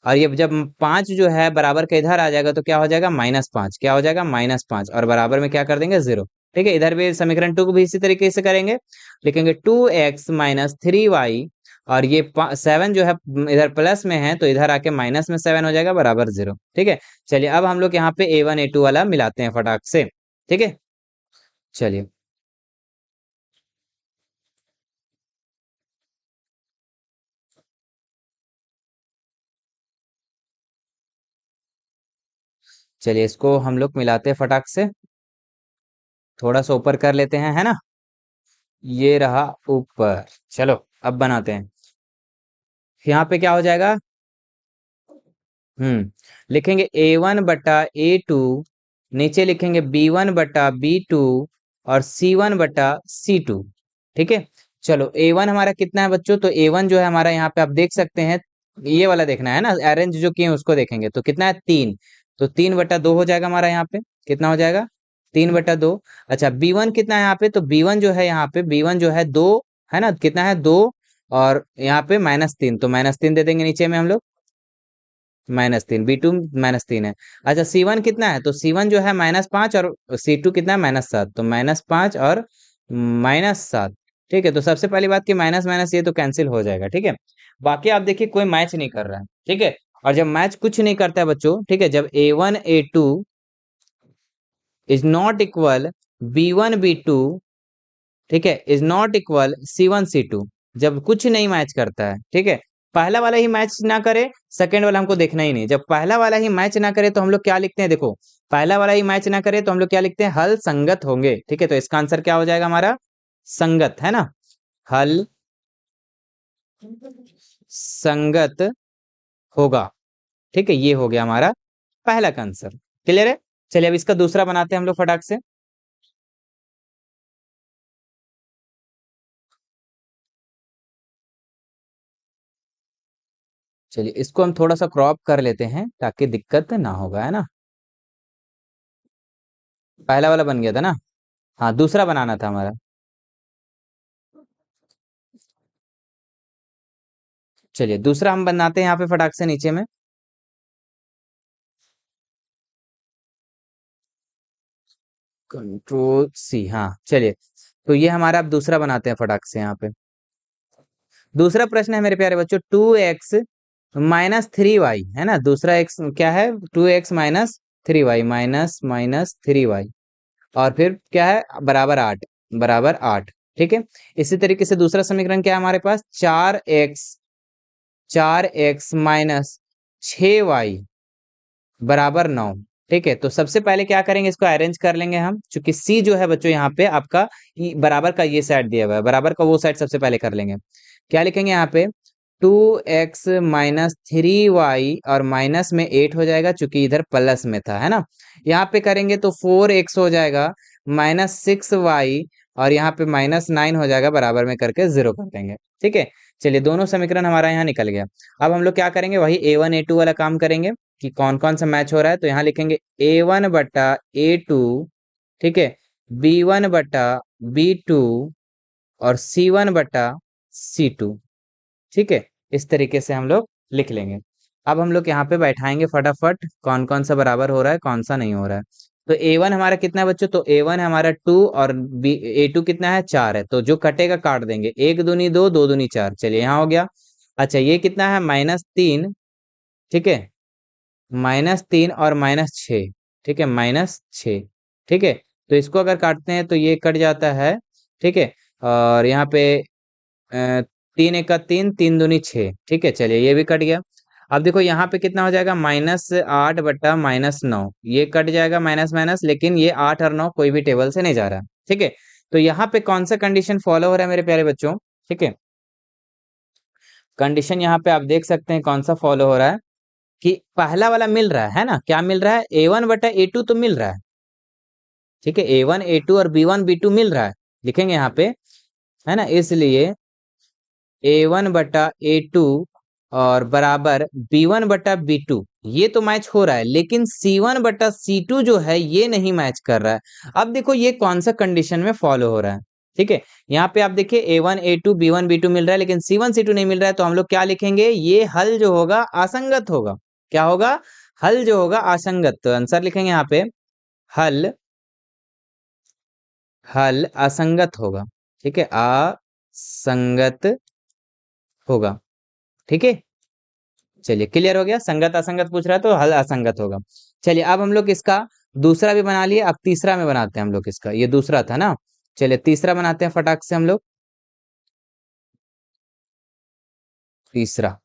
और ये जब 5 जो है बराबर के इधर आ जाएगा तो क्या हो जाएगा, -5। क्या हो जाएगा, -5, और बराबर में क्या कर देंगे, 0। ठीक है, इधर भी समीकरण 2 को भी इसी तरीके से करेंगे, लिखेंगे 2x - 3y, और ये 7 जो है इधर प्लस में है, तो इधर आके माइनस में 7 हो जाएगा, बराबर 0। ठीक है, चलिए अब हम लोग यहाँ पे A1 A2 वाला मिलाते हैं फटाक से। ठीक है, चलिए चलिए इसको हम लोग मिलाते हैं फटाक से, थोड़ा सा ऊपर कर लेते हैं, है ना, ये रहा ऊपर। चलो अब बनाते हैं। यहाँ पे क्या हो जाएगा, लिखेंगे A1/A2, नीचे लिखेंगे B1/B2 और C1/C2। ठीक है, चलो A1 हमारा कितना है बच्चों, तो A1 जो है हमारा यहाँ पे आप देख सकते हैं, ये वाला देखना है ना, अरेंज जो किए उसको देखेंगे, तो कितना है, 3। तो 3/2 हो जाएगा हमारा यहाँ पे, कितना हो जाएगा, 3/2। अच्छा, B1 कितना है यहाँ पे, तो B1 जो है यहाँ पे, B1 जो है 2, है ना, कितना है, 2, और यहाँ पे -3, तो -3 दे देंगे नीचे में हम लोग, -3, B2 -3 है। अच्छा, C1 कितना है, तो C1 जो है -5, और C2 कितना है, -7, तो -5 और -7। ठीक है, तो सबसे पहली बात कि माइनस माइनस ये तो कैंसिल हो जाएगा। ठीक है, बाकी आप देखिए कोई मैच नहीं कर रहा है। ठीक है, और जब मैच कुछ नहीं करता है बच्चों, ठीक है, जब A1 A2 is not equal B1 B2, ठीक है, is not equal C1 C2, जब कुछ नहीं मैच करता है, ठीक है, पहला वाला ही मैच ना करे, सेकंड वाला हमको देखना ही नहीं। जब पहला वाला ही मैच ना करे तो हम लोग क्या लिखते हैं, देखो, पहला वाला ही मैच ना करे तो हम लोग क्या लिखते हैं, हल संगत होंगे। ठीक है, तो इसका आंसर क्या हो जाएगा हमारा, संगत, है ना, हल संगत होगा। ठीक है, ये हो गया हमारा पहला का आंसर। क्लियर है, चलिए अब इसका दूसरा बनाते हैं हम लोग फटाक से। चलिए इसको हम थोड़ा सा क्रॉप कर लेते हैं ताकि दिक्कत ना होगा, है ना। पहला वाला बन गया था ना, हाँ दूसरा बनाना था हमारा। चलिए दूसरा हम बनाते हैं यहाँ पे फटाक से नीचे में। Ctrl+C, हाँ चलिए, तो ये हमारा अब दूसरा बनाते हैं फटाक से यहाँ पे। दूसरा प्रश्न है मेरे प्यारे बच्चों, 2x - 3y, है ना, दूसरा x क्या है, 2x - 3y, -3y, और फिर क्या है, बराबर 8, बराबर 8। ठीक है, इसी तरीके से दूसरा समीकरण क्या है हमारे पास, 4x - 6y बराबर 9। ठीक है, तो सबसे पहले क्या करेंगे, इसको अरेंज कर लेंगे हम, चूंकि सी जो है बच्चों यहाँ पे आपका बराबर का ये साइड दिया हुआ है, बराबर का वो साइड सबसे पहले कर लेंगे। क्या लिखेंगे यहाँ पे, 2x माइनस 3y और माइनस में 8 हो जाएगा, चूंकि इधर प्लस में था, है ना। यहाँ पे करेंगे तो 4x हो जाएगा, माइनस 6y और यहाँ पे -9 हो जाएगा, बराबर में करके 0 कर देंगे। ठीक है, चलिए दोनों समीकरण हमारा यहाँ निकल गया। अब हम लोग क्या करेंगे, वही A1 A2 वाला काम करेंगे कि कौन कौन सा मैच हो रहा है। तो यहाँ लिखेंगे A1 बटा A2, ठीक है, B1 बटा B2 और C1 बटा C2। ठीक है, इस तरीके से हम लोग लिख लेंगे। अब हम लोग यहाँ पे बैठाएंगे फटाफट कौन कौन सा बराबर हो रहा है, कौन सा नहीं हो रहा है। तो A1 हमारा कितना है बच्चों, तो A1 हमारा 2 और A2 कितना है, 4 है, तो जो कटेगा काट देंगे, 1 दूनी 2, 2 दूनी 4, चलिए यहाँ हो गया। अच्छा ये कितना है, -3, ठीक है, -3 और -6, ठीक है, -6, ठीक है। तो इसको अगर काटते हैं तो ये कट जाता है, ठीक है। और यहाँ पे 3 एक का 3, 3 दूनी 6, ठीक है, चलिए ये भी कट गया। अब देखो यहाँ पे कितना हो जाएगा, -8 बटा -9, ये कट जाएगा माइनस माइनस, लेकिन ये 8 और 9 कोई भी टेबल से नहीं जा रहा, ठीक है। तो यहाँ पे कौन सा कंडीशन फॉलो हो रहा है मेरे प्यारे बच्चों, ठीक है। कंडीशन यहाँ पे आप देख सकते हैं कौन सा फॉलो हो रहा है, कि पहला वाला मिल रहा है ना, क्या मिल रहा है, A1 बटा A2 तो मिल रहा है, ठीक है, A1 A2 और B1 B2 मिल रहा है, लिखेंगे यहाँ पे, है ना। इसलिए A1 बटा A2 और बराबर B1 बटा B2, ये तो मैच हो रहा है, लेकिन C1 बटा C2 जो है ये नहीं मैच कर रहा है। अब देखो ये कौन सा कंडीशन में फॉलो हो रहा है, ठीक है। यहाँ पे आप देखिए A1 A2 B1 B2 मिल रहा है, लेकिन C1 C2 नहीं मिल रहा है, तो हम लोग क्या लिखेंगे, ये हल जो होगा असंगत होगा। क्या होगा, हल जो होगा असंगत। तो आंसर लिखेंगे यहाँ पे, हल हल असंगत होगा, ठीक है, असंगत होगा, ठीक है। चलिए क्लियर हो गया, संगत असंगत पूछ रहा है तो हल असंगत होगा। चलिए अब हम लोग इसका दूसरा भी बना लिए, अब तीसरा में बनाते हैं हम लोग इसका, ये दूसरा था ना, चलिए तीसरा बनाते हैं फटाक से हम लोग। तीसरा,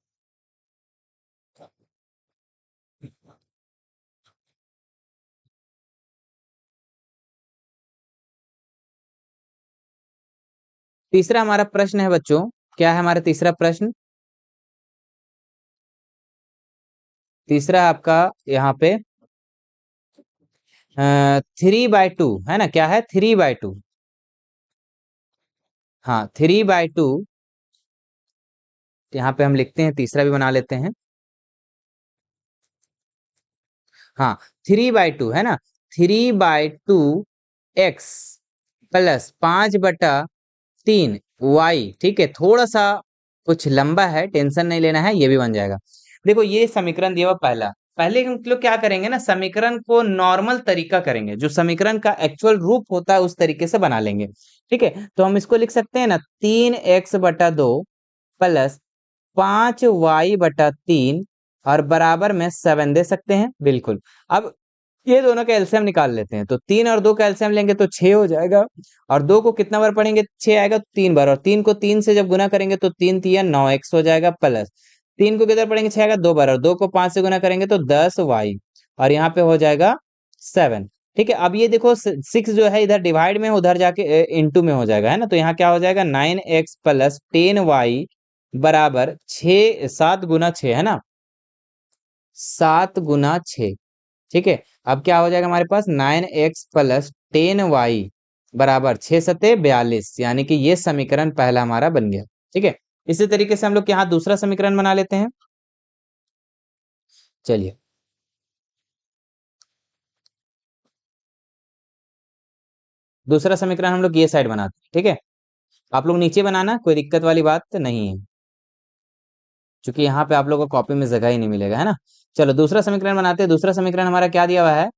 तीसरा हमारा प्रश्न है बच्चों, क्या है हमारा तीसरा प्रश्न, तीसरा आपका यहाँ पे 3/2 है ना, क्या है, 3/2, हाँ 3/2, यहाँ पे हम लिखते हैं, तीसरा भी बना लेते हैं, हाँ 3/2 है ना, 3/2 x प्लस 5/3 y, ठीक है, थोड़ा सा कुछ लंबा है, टेंशन नहीं लेना है, ये भी बन जाएगा। देखो ये समीकरण दिया हुआ पहला, पहले हम लोग क्या करेंगे ना, समीकरण को नॉर्मल तरीका करेंगे, जो समीकरण का एक्चुअल रूप होता है उस तरीके से बना लेंगे, ठीक है। तो हम इसको लिख सकते हैं ना, 3x/2 प्लस 5y/3 और बराबर में 7 दे सकते हैं, बिल्कुल। अब ये दोनों का एलसीएम निकाल लेते हैं, तो 3 और 2 का एलसीएम लेंगे तो 6 हो जाएगा, और 2 को कितना बार पढ़ेंगे, 6 आएगा तो 3 बार, और 3 को 3 से जब गुना करेंगे तो 3 3 9x हो जाएगा, प्लस 3 को किधर पढ़ेंगे, 6 आएगा 2 बार, और 2 को 5 से गुना करेंगे तो 10y, और यहाँ पे हो जाएगा 7, ठीक है। अब ये देखो 6 जो है इधर डिवाइड में, उधर जाके इंटू में हो जाएगा, है ना। तो यहाँ क्या हो जाएगा, 9x प्लस 10y बराबर 7 गुना 6, है ना, 7 गुना 6, ठीक है। अब क्या हो जाएगा हमारे पास, 9x प्लस 10y बराबर 6 सते 42, यानी कि ये समीकरण पहला हमारा बन गया, ठीक है। इसी तरीके से हम लोग यहाँ दूसरा समीकरण बना लेते हैं, चलिए दूसरा समीकरण हम लोग ये साइड बनाते हैं, ठीक है। आप लोग नीचे बनाना, कोई दिक्कत वाली बात नहीं है, क्योंकि यहाँ पे आप लोगों को कॉपी में जगह ही नहीं मिलेगा, है ना। चलो दूसरा समीकरण बनाते हैं, दूसरा समीकरण हमारा क्या दिया हुआ है,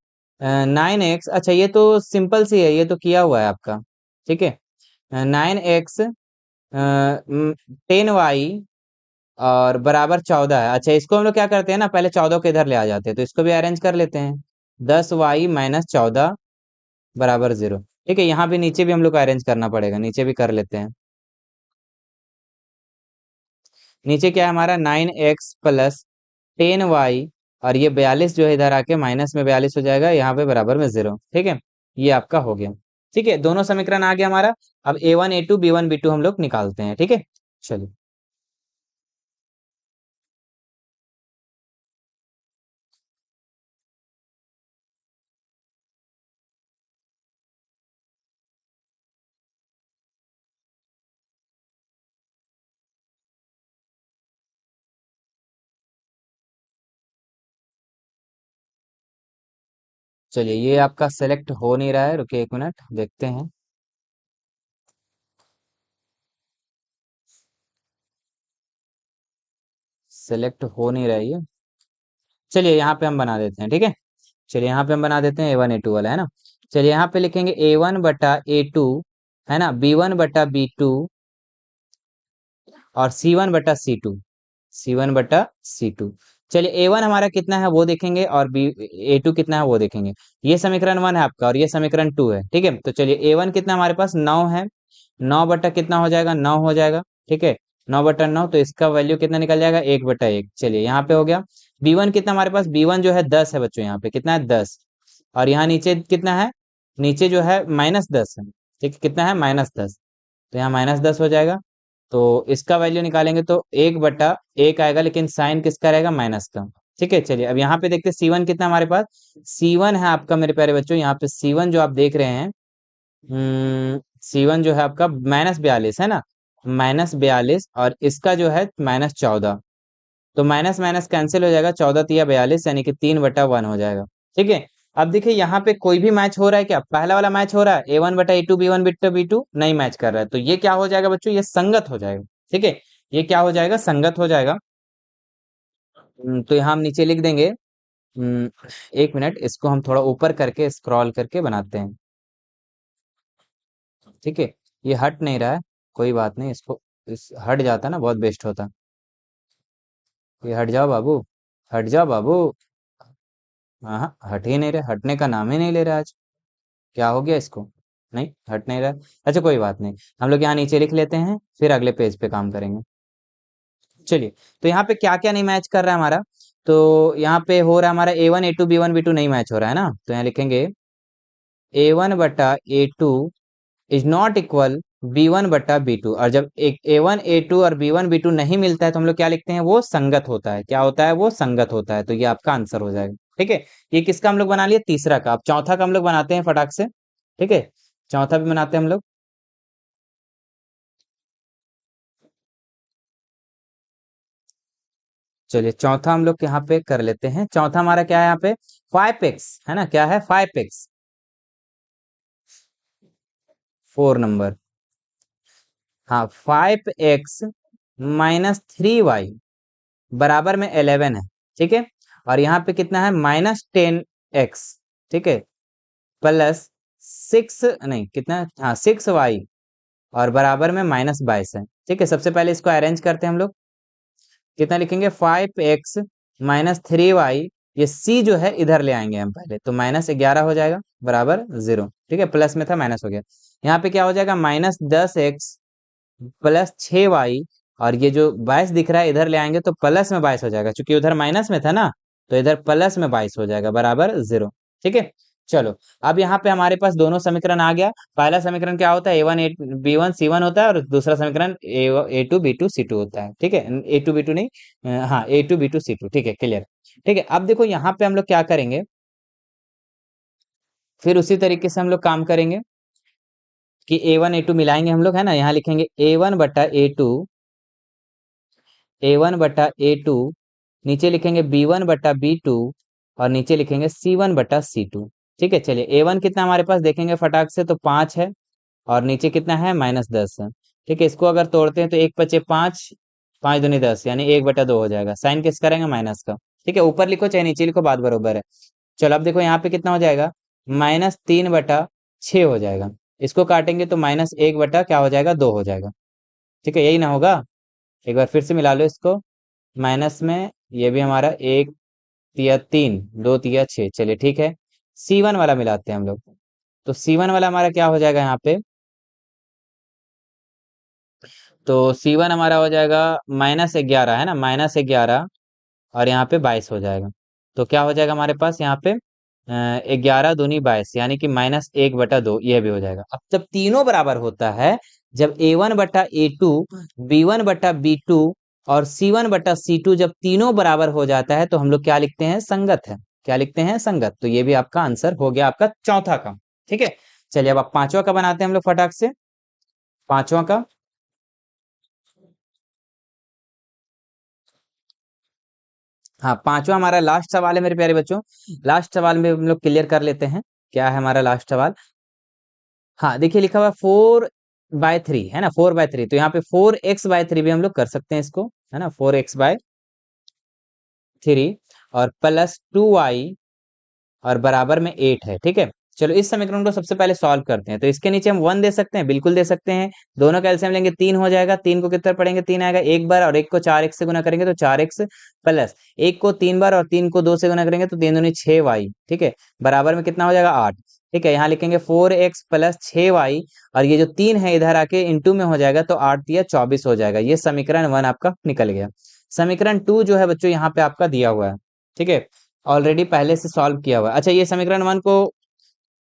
9x, अच्छा ये तो सिंपल सी है, ये तो किया हुआ है आपका, ठीक है। 9x 10y और बराबर 14 है। अच्छा इसको हम लोग क्या करते हैं ना, पहले 14 को इधर ले आ जाते हैं, तो इसको भी अरेंज कर लेते हैं, 10y - 14 बराबर 0, ठीक है। यहाँ भी नीचे भी हम लोग को अरेंज करना पड़ेगा, नीचे भी कर लेते हैं। नीचे क्या है हमारा, 9x प्लस 10y और ये 42 जो है इधर आके माइनस में 42 हो जाएगा, यहाँ पे बराबर में 0। ठीक है, ये आपका हो गया। ठीक है, दोनों समीकरण आ गया हमारा। अब A1 A2 B1 B2 हम लोग निकालते हैं। ठीक है, चलिए। चलिए, ये आपका सेलेक्ट हो नहीं रहा है, रुकिए 1 मिनट देखते हैं। सेलेक्ट हो नहीं रहा है ये। चलिए यहाँ पे हम बना देते हैं। ठीक है, चलिए यहाँ पे हम बना देते हैं A1 A2 वाला, है ना। चलिए यहाँ पे लिखेंगे A1/A2, है ना, B1/B2 और C1/C2। चलिए A1 हमारा कितना है वो देखेंगे, और A2 कितना है वो देखेंगे। ये समीकरण 1 है आपका और ये समीकरण 2 है। ठीक है, तो चलिए A1 कितना हमारे पास 9 है, 9 बटा कितना हो जाएगा, 9 हो जाएगा। ठीक है, 9/9, तो इसका वैल्यू कितना निकल जाएगा, 1/1। चलिए यहाँ पे हो गया। B1 कितना हमारे पास, B1 जो है 10 है बच्चों, यहाँ पे कितना है 10। और यहाँ नीचे कितना है, नीचे जो है -10 है। ठीक है, कितना है -10, तो यहाँ -10 हो जाएगा। तो इसका वैल्यू निकालेंगे तो 1/1 आएगा, लेकिन साइन किसका रहेगा, माइनस का। ठीक है, चलिए अब यहाँ पे देखते हैं C1 कितना हमारे पास। C1 है आपका मेरे प्यारे बच्चों, यहाँ पे C1 जो आप देख रहे हैं, C1 जो है आपका -42 है ना, -42, और इसका जो है -14। तो माइनस माइनस कैंसिल हो जाएगा, 14 तिया 42, यानी कि 3/1 हो जाएगा। ठीक है, अब देखिए यहाँ पे कोई भी मैच हो रहा है क्या, पहला वाला मैच हो रहा है A1/A2 B1/B2 नहीं मैच कर रहा है, तो ये क्या हो जाएगा बच्चों, ये संगत हो जाएगा। ठीक है, ये क्या हो जाएगा, संगत हो जाएगा। तो यहाँ हम नीचे लिख देंगे। 1 मिनट, इसको हम थोड़ा ऊपर करके स्क्रॉल करके बनाते हैं। ठीक है, ये हट नहीं रहा है, कोई बात नहीं, इसको इस हट जाता ना बहुत बेस्ट होता। ये हट जाओ बाबू, हट जाओ बाबू। हाँ हाँ, हट ही नहीं रहा, हटने का नाम ही नहीं ले रहा आज। क्या हो गया इसको, नहीं हट नहीं रहा। अच्छा कोई बात नहीं, हम लोग यहाँ नीचे लिख लेते हैं, फिर अगले पेज पे काम करेंगे। चलिए, तो यहाँ पे क्या क्या नहीं मैच कर रहा है हमारा। तो यहाँ पे हो रहा है हमारा A1 A2 B1 B2 नहीं मैच हो रहा है ना, तो यहाँ लिखेंगे A1/A2 is not equal B1/B2। और जब एक A1 A2 और B1 B2 नहीं मिलता है तो हम लोग क्या लिखते हैं, वो संगत होता है। क्या होता है, वो संगत होता है। तो ये आपका आंसर हो जाएगा। ठीक है, ये किसका हम लोग बना लिए, तीसरा का। अब चौथा का हम लोग बनाते हैं फटाक से। ठीक है, चौथा भी बनाते हैं हम लोग। चलिए चौथा हम लोग यहाँ पे कर लेते हैं। चौथा हमारा क्या है यहाँ पे, 5x है ना, क्या है 5x, 4 नंबर। हाँ, 5x - 3y बराबर में 11 है। ठीक है, और यहाँ पे कितना है, -10x। ठीक है, प्लस 6, नहीं कितना, हाँ 6y, और बराबर में -22 है। ठीक है, सबसे पहले इसको अरेंज करते हैं हम लोग। कितना लिखेंगे, 5x - 3y, ये c जो है इधर ले आएंगे हम पहले, तो -11 हो जाएगा बराबर 0। ठीक है, प्लस में था माइनस हो गया। यहाँ पे क्या हो जाएगा, -10x प्लस 6y, और ये जो 22 दिख रहा है इधर ले आएंगे तो प्लस में 22 हो जाएगा, क्योंकि उधर माइनस में था ना, तो इधर प्लस में 22 हो जाएगा बराबर 0। ठीक है, चलो अब यहाँ पे हमारे पास दोनों समीकरण आ गया। पहला समीकरण क्या होता है, A1 B1 C1 होता है, और दूसरा समीकरण A2 B2 C2 होता है। ठीक है, A2 B2 नहीं, हाँ A2 B2 C2। ठीक है, क्लियर। ठीक है, अब देखो यहाँ पे हम लोग क्या करेंगे, फिर उसी तरीके से हम लोग काम करेंगे कि A1 A2 मिलाएंगे हम लोग, है ना। यहाँ लिखेंगे A1/A2 नीचे लिखेंगे B1/B2, और नीचे लिखेंगे C1/C2। ठीक है, चलिए A1 कितना हमारे पास देखेंगे फटाक से, तो 5 है, और नीचे कितना है, -10 है। ठीक है, इसको अगर तोड़ते हैं तो 1 × 5 = 5, 5 × 2 = 10, यानी 1/2 हो जाएगा। साइन किस करेंगे, माइनस का। ठीक है, ऊपर लिखो चाहे नीचे लिखो, बात बरोबर है। चलो अब देखो यहाँ पे कितना हो जाएगा, -3/6 हो जाएगा। इसको काटेंगे तो -1 बटा क्या हो जाएगा, 2 हो जाएगा। ठीक है, यही ना होगा। एक बार फिर से मिला लो इसको, माइनस में ये भी हमारा 1 × 3 = 2 × 6। चलिए ठीक है, C1 वाला मिलाते हैं हम लोग। तो C1 वाला हमारा क्या हो जाएगा यहाँ पे, तो C1 हमारा हो जाएगा -11 है ना, -11, और यहाँ पे 22 हो जाएगा। तो क्या हो जाएगा हमारे पास यहाँ पे 11 दूनी 22 यानी कि -1/2 यह भी हो जाएगा। अब जब तीनों बराबर होता है, जब A1/A2, B1/B2 और C1/C2 जब तीनों बराबर हो जाता है तो हम लोग क्या लिखते हैं, संगत है। क्या लिखते हैं, संगत। तो ये भी आपका आंसर हो गया आपका चौथा का। ठीक है, चलिए अब आप पांचवा का बनाते हैं हम लोग फटाक से। पांचवा का, हाँ पांचवा हमारा लास्ट सवाल है मेरे प्यारे बच्चों। लास्ट सवाल में हम लोग क्लियर कर लेते हैं क्या है हमारा लास्ट सवाल। हाँ देखिए लिखा हुआ 4/3 है ना, 4/3। तो यहाँ पे 4x/3 भी हम लोग कर सकते हैं इसको, है ना, 4x/3 और +2y और बराबर में 8 है। ठीक है, चलो इस समीकरण को सबसे पहले सॉल्व करते हैं। तो इसके नीचे हम 1 दे सकते हैं, बिल्कुल दे सकते हैं। दोनों का एलसीएम लेंगे 3 हो जाएगा। 3 को कितना पढ़ेंगे, 3 आएगा एक बार, और 1 को 4x से गुना करेंगे तो 4x प्लस 1 को 3 बार और 3 को 2 से गुना करेंगे तो 3 दूनी 6y। ठीक है, बराबर में कितना हो जाएगा, 8। ठीक है, यहाँ लिखेंगे 4x प्लस 6y और ये जो 3 है इधर आके इंटू में हो जाएगा तो 8 दिया 24 हो जाएगा। ये समीकरण 1 आपका निकल गया। समीकरण 2 जो है बच्चों यहाँ पे आपका दिया हुआ है। ठीक है, ऑलरेडी पहले से सॉल्व किया हुआ है। अच्छा, ये समीकरण 1 को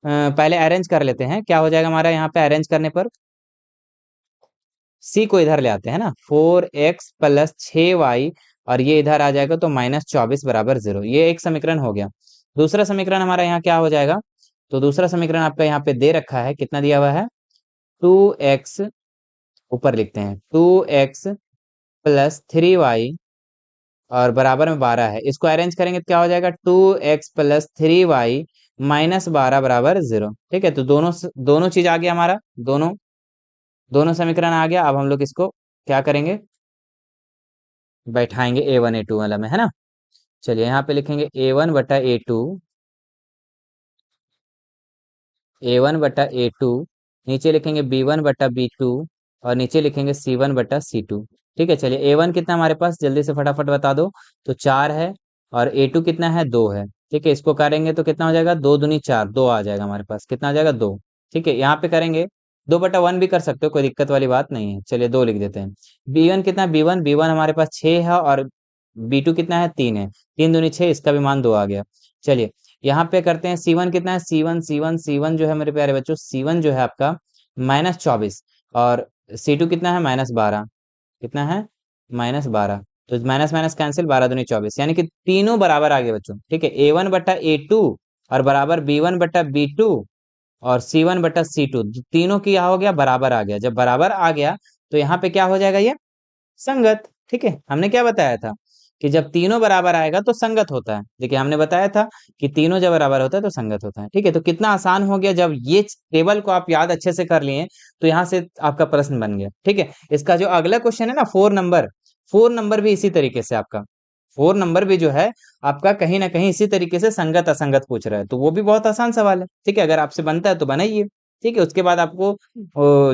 पहले अरेंज कर लेते हैं। क्या हो जाएगा हमारा यहाँ पे अरेंज करने पर, सी को इधर ले आते हैं ना, 4x प्लस 6y और ये इधर आ जाएगा तो -24 बराबर 0। ये एक समीकरण हो गया। दूसरा समीकरण हमारा यहाँ क्या हो जाएगा, तो दूसरा समीकरण आपका यहाँ पे दे रखा है, कितना दिया हुआ है, 2x, ऊपर लिखते हैं 2x प्लस 3y और बराबर में 12 है। इसको अरेंज करेंगे तो क्या हो जाएगा, 2x प्लस 3y -12 बराबर 0। ठीक है, तो दोनों चीज आ गया हमारा, दोनों दोनों समीकरण आ गया। अब हम लोग इसको क्या करेंगे, बैठाएंगे A1 A2 वाला में, है ना। चलिए यहाँ पे लिखेंगे A1/A2, नीचे लिखेंगे B1/B2 और नीचे लिखेंगे C1/C2। ठीक है, चलिए A1 कितना हमारे पास, जल्दी से फटाफट बता दो। तो 4 है और A2 कितना है, 2 है। ठीक है, इसको करेंगे तो कितना हो जाएगा, 2 दूनी 4, 2 आ जाएगा हमारे पास, कितना आ जाएगा, 2। ठीक है, यहाँ पे करेंगे 2/1 भी कर सकते हो, कोई दिक्कत वाली बात नहीं है। चलिए 2 लिख देते हैं। B1 कितना, B1 हमारे पास 6 है और B2 कितना है, 3 है। 3 दूनी 6, इसका भी मान 2 आ गया। चलिए यहाँ पे करते हैं C1 कितना है, C1 जो है मेरे प्यारे बच्चों, C1 जो है आपका -24 और C2 कितना है, -12। कितना है, -12। तो माइनस माइनस कैंसिल, 12 दूनी 24, यानी कि तीनों बराबर आ गए बच्चों। ठीक है, A1/A2 और बराबर B1/B2 और C1/C2, तीनों की क्या हो गया, बराबर आ गया। जब बराबर आ गया तो यहाँ पे क्या हो जाएगा, ये संगत। ठीक है, हमने क्या बताया था कि जब तीनों बराबर आएगा तो संगत होता है। देखिए हमने बताया था कि तीनों जब बराबर होता है तो संगत होता है। ठीक है, तो कितना आसान हो गया, जब ये टेबल को आप याद अच्छे से कर लिए तो यहाँ से आपका प्रश्न बन गया। ठीक है, इसका जो अगला क्वेश्चन है ना, 4 नंबर, 4 नंबर भी इसी तरीके से आपका, 4 नंबर भी जो है आपका कहीं ना कहीं इसी तरीके से संगत असंगत पूछ रहा है, तो वो भी बहुत आसान सवाल है। ठीक है, अगर आपसे बनता है तो बनाइए। ठीक है, उसके बाद आपको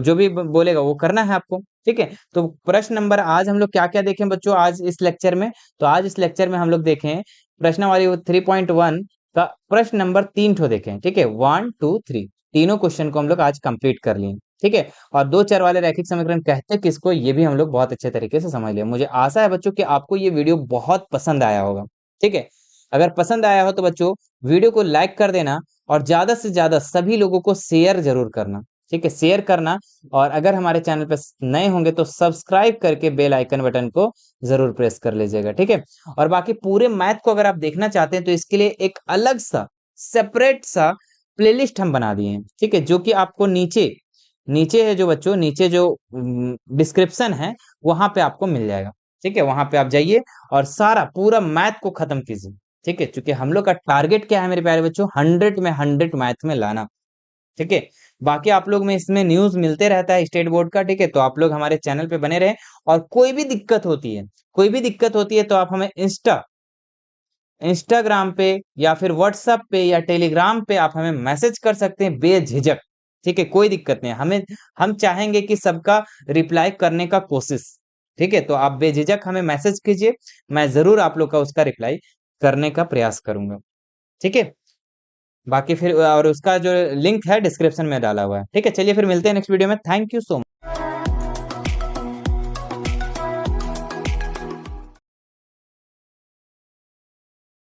जो भी बोलेगा वो करना है आपको। ठीक है, तो प्रश्न नंबर आज हम लोग क्या क्या देखें बच्चों, आज इस लेक्चर में, तो आज इस लेक्चर में हम लोग देखें प्रश्नावली 3.1 का प्रश्न नंबर 3 ठो देखें। ठीक है, 1 2 3, तीनों क्वेश्चन को हम लोग आज कंप्लीट कर लिए। ठीक है, और दो चर वाले रैखिक समीकरण कहते हैं किसको, ये भी हम लोग बहुत अच्छे तरीके से समझ लिया। मुझे आशा है बच्चों कि आपको ये वीडियो बहुत पसंद आया होगा। ठीक है, अगर पसंद आया हो तो बच्चों वीडियो को लाइक कर देना और ज्यादा से ज्यादा सभी लोगों को शेयर जरूर करना। ठीक है, शेयर करना, और अगर हमारे चैनल पर नए होंगे तो सब्सक्राइब करके बेल आइकन बटन को जरूर प्रेस कर लीजिएगा। ठीक है, और बाकी पूरे मैथ को अगर आप देखना चाहते हैं तो इसके लिए एक अलग सा सेपरेट सा प्लेलिस्ट हम बना दिए हैं। ठीक है, जो कि आपको नीचे नीचे है जो बच्चों, नीचे जो डिस्क्रिप्शन है वहां पे आपको मिल जाएगा। ठीक है, वहां पे आप जाइए और सारा पूरा मैथ को खत्म कीजिए। ठीक है, क्योंकि हम लोग का टारगेट क्या है मेरे प्यारे बच्चों, 100 में 100 मैथ में लाना। ठीक है, बाकी आप लोग में इसमें न्यूज मिलते रहता है स्टेट बोर्ड का। ठीक है, तो आप लोग हमारे चैनल पे बने रहे, और कोई भी दिक्कत होती है तो आप हमें इंस्टाग्राम पे या फिर व्हाट्सएप पे या टेलीग्राम पे आप हमें मैसेज कर सकते हैं बेझिझक। ठीक है, कोई दिक्कत नहीं, हम चाहेंगे कि सबका रिप्लाई करने का कोशिश। ठीक है, तो आप बेझिझक हमें मैसेज कीजिए, मैं जरूर आप लोग का उसका रिप्लाई करने का प्रयास करूंगा। ठीक है, बाकी फिर और उसका जो लिंक है डिस्क्रिप्शन में डाला हुआ है। ठीक है, चलिए फिर मिलते हैं नेक्स्ट वीडियो में। Thank you so much.